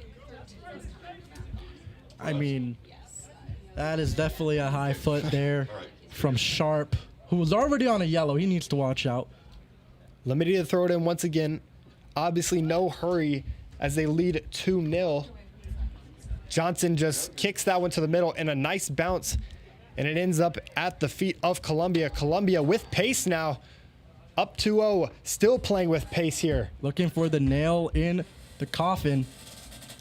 I mean, that is definitely a high foot there from Sharp, who was already on a yellow. He needs to watch out. Limited to throw it in once again. Obviously no hurry as they lead 2-0. Johnson just kicks that one to the middle and a nice bounce. And it ends up at the feet of Columbia. Columbia with pace now. Up 2-0. Still playing with pace here. Looking for the nail in the coffin.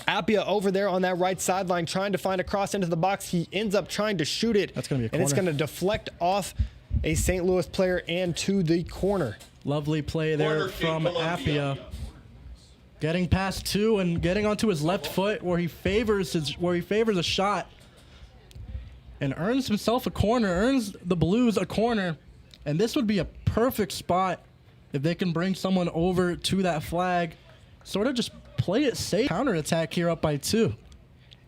Appia over there on that right sideline trying to find a cross into the box. He ends up trying to shoot it. That's going to be a and it's corner. going to deflect off a St. Louis player and to the corner. Lovely play there Corner kick, from Columbia. Appia. Getting past 2 and getting onto his left foot where he favors a shot. And earns himself a corner, earns the Blues a corner. And this would be a perfect spot if they can bring someone over to that flag. Sort of just play it safe. Counterattack here up by 2.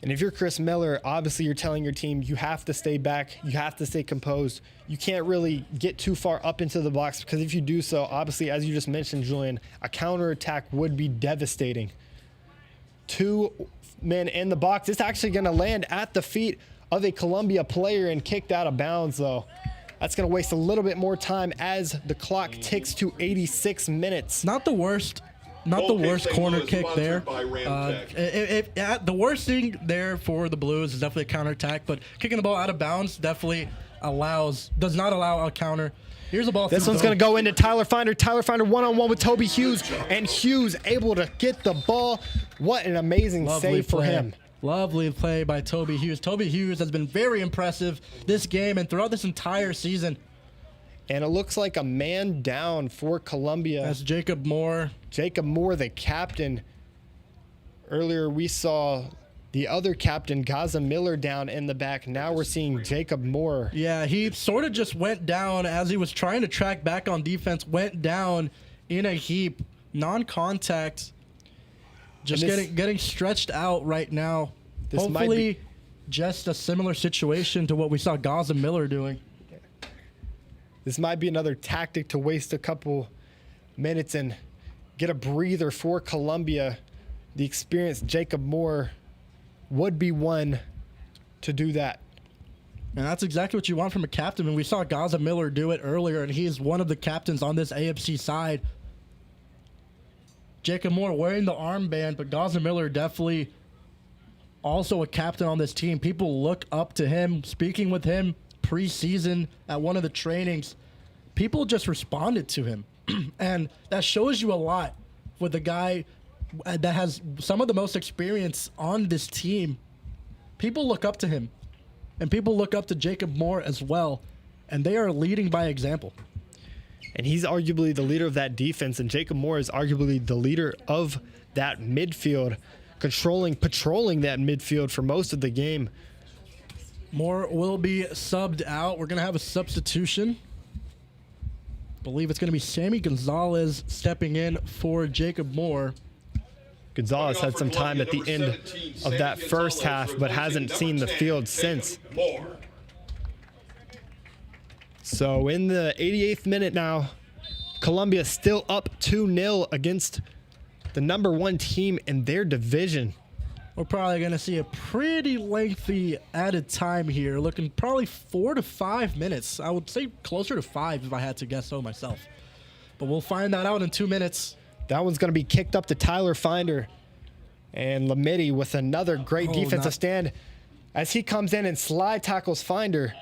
And if you're Chris Miller, obviously you're telling your team you have to stay back, you have to stay composed. You can't really get too far up into the box because if you do so, obviously, as you just mentioned, Julian, a counterattack would be devastating. 2 men in the box. It's actually going to land at the feet of a Columbia player and kicked out of bounds, though. That's going to waste a little bit more time as the clock ticks to 86 minutes. Not the worst. Not the Goal kick worst St. corner Louis, kick there. sponsored by Ramtech. The worst thing there for the Blues is definitely a counterattack, but kicking the ball out of bounds definitely does not allow a counter. Here's a ball. This one's going to go into Tyler Finder. Tyler Finder one-on-one with Toby Hughes, and Hughes able to get the ball. What an amazing save for him. Lovely play by Toby Hughes. Toby Hughes has been very impressive this game and throughout this entire season. And it looks like a man down for Columbia. That's Jacob Moore. Jacob Moore, the captain. Earlier we saw the other captain, Gaza Miller, down in the back. Now we're seeing Jacob Moore. Yeah, he sort of just went down as he was trying to track back on defense, went down in a heap, non-contact, just getting stretched out right now. This Hopefully just a similar situation to what we saw Gaza Miller doing. This might be another tactic to waste a couple minutes and get a breather for Columbia. The experienced Jacob Moore would be one to do that. And that's exactly what you want from a captain. And we saw Gaza Miller do it earlier, and he's one of the captains on this AFC side. Jacob Moore wearing the armband, but Gaza Miller definitely also a captain on this team. People look up to him. Speaking with him preseason at one of the trainings, people just responded to him. And that shows you a lot with a guy that has some of the most experience on this team. People look up to him, and people look up to Jacob Moore as well, and they are leading by example. And he's arguably the leader of that defense, and Jacob Moore is arguably the leader of that midfield, patrolling that midfield for most of the game. Moore will be subbed out. We're going to have a substitution. I believe it's going to be Sammy Gonzalez stepping in for Jacob Moore. Gonzalez had some time at the end of that first half, but hasn't seen the field since. So in the 88th minute now, Columbia still up 2-0 against the #1 team in their division. We're probably going to see a pretty lengthy added time here, looking probably 4 to 5 minutes. I would say closer to 5 if I had to guess so myself. But we'll find that out in 2 minutes. That one's going to be kicked up to Tyler Finder. And Lamidi with another great defensive stand as he comes in and slide tackles Finder.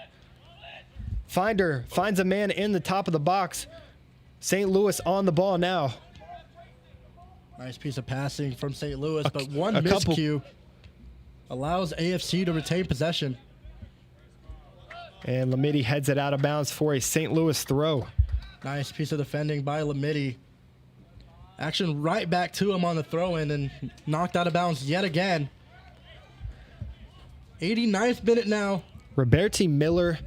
Finder finds a man in the top of the box. St. Louis on the ball now. Nice piece of passing from St. Louis, but one miscue allows AFC to retain possession. And Lamidi heads it out of bounds for a St. Louis throw. Nice piece of defending by Lamidi. Action right back to him on the throw-in and knocked out of bounds yet again. 89th minute now. Roberti, Miller,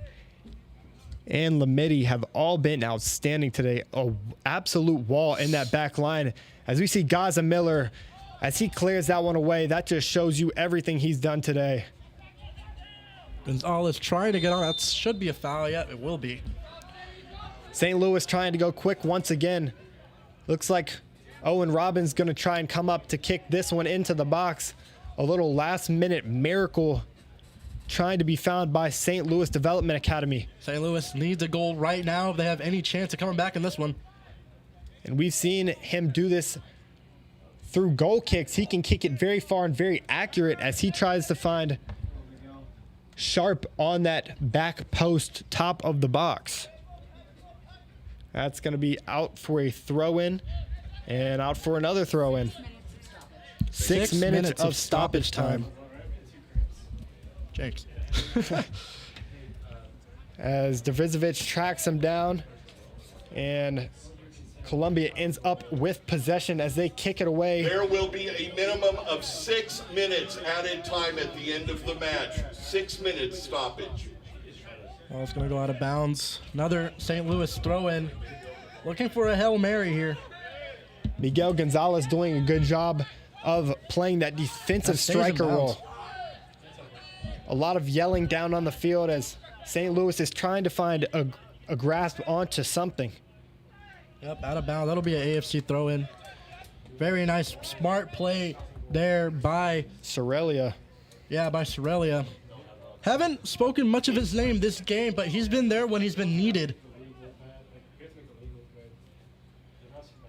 and Lamidi have all been outstanding today. An absolute wall in that back line. As we see Gaza Miller, as he clears that one away, that just shows you everything he's done today. Gonzalez trying to get on. That should be a foul. Yeah, it will be. St. Louis trying to go quick once again. Looks like Owen Robbins going to try and come up to kick this one into the box. A little last-minute miracle trying to be found by St. Louis Development Academy. St. Louis needs a goal right now if they have any chance of coming back in this one. And we've seen him do this through goal kicks. He can kick it very far and very accurate as he tries to find Sharp on that back post top of the box. That's going to be out for a throw-in and out for another throw-in. 6 minutes of stoppage time. James. As Davizovic tracks him down, and Columbia ends up with possession as they kick it away. There will be a minimum of 6 minutes added time at the end of the match. 6 minutes stoppage. Well, it's going to go out of bounds. Another St. Louis throw-in. Looking for a Hail Mary here. Miguel Gonzalez doing a good job of playing that defensive striker role. A lot of yelling down on the field as St. Louis is trying to find a grasp onto something. Yep, out of bounds. That'll be an AFC throw-in. Very nice, smart play there by Sorelia. Yeah, by Sorelia. Haven't spoken much of his name this game, but he's been there when he's been needed.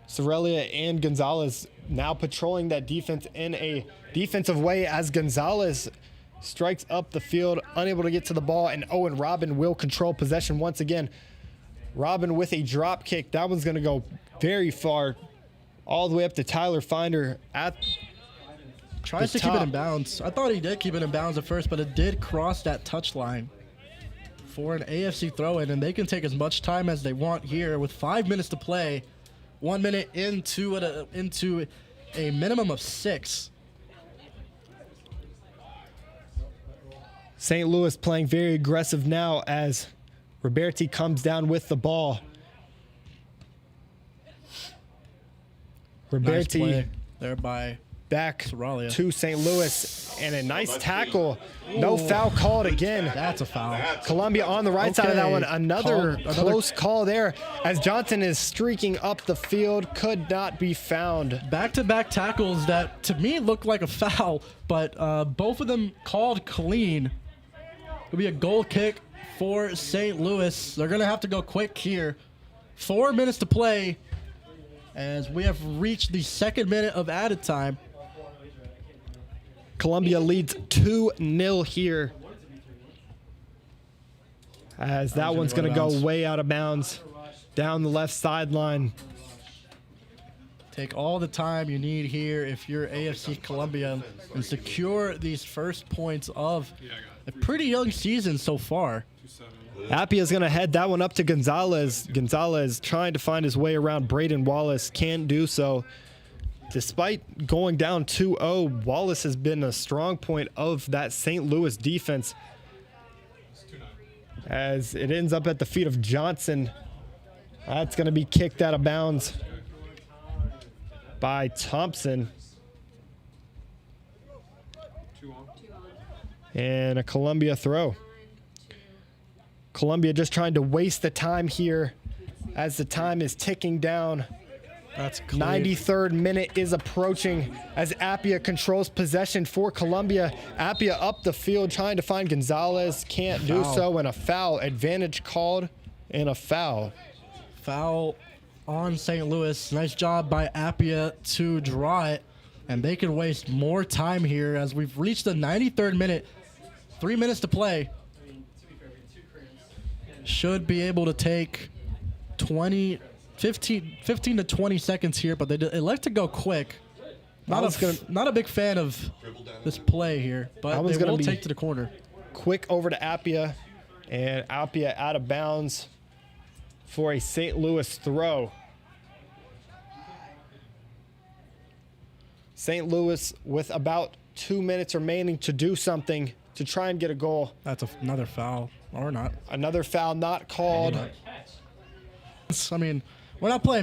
Sorelia and Gonzalez now patrolling that defense in a defensive way as Gonzalez strikes up the field, unable to get to the ball, and Owen Robin will control possession once again. Robin with a drop kick. That one's going to go very far, all the way up to Tyler Finder at Tries to keep it in bounds. I thought he did keep it in bounds at first, but it did cross that touch line for an AFC throw-in, and they can take as much time as they want here with 5 minutes to play. 1 minute into a minimum of 6. St. Louis playing very aggressive now as Roberti comes down with the ball. Roberti Nice play there by back Sorelia to St. Louis, and a nice tackle. No foul called again. That's a foul. Columbia on the right side of that one. Another close call there as Johnson is streaking up the field. Could not be found. Back-to-back tackles that to me look like a foul, but both of them called clean. It'll be a goal kick for St. Louis. They're going to have to go quick here. 4 minutes to play as we have reached the 2nd minute of added time. Columbia leads 2-0 here, as that one's going to go way out of bounds down the left sideline. Take all the time you need here if you're AFC Columbia and secure these first points of a pretty young season so far. Appia's going to head that one up to Gonzalez. Gonzalez trying to find his way around Braden Wallace. Can't do so. Despite going down 2-0, Wallace has been a strong point of that St. Louis defense, as it ends up at the feet of Johnson. That's going to be kicked out of bounds by Thompson. And a Columbia throw. Columbia just trying to waste the time here as the time is ticking down. That's clear. 93rd minute is approaching as Appia controls possession for Columbia. Appia up the field trying to find Gonzalez. Can't do so, and a foul. Advantage called and a foul. Foul on St. Louis. Nice job by Appia to draw it. And they can waste more time here as we've reached the 93rd minute. 3 minutes to play. Should be able to take 15 to 20 seconds here, but they elect to go quick. Not a big fan of this play here, but they will take to the corner. Quick over to Appia, and Appia out of bounds for a St. Louis throw. St. Louis with about 2 minutes remaining to do something to try and get a goal. That's another foul, or not. Another foul not called. I mean, we're not playing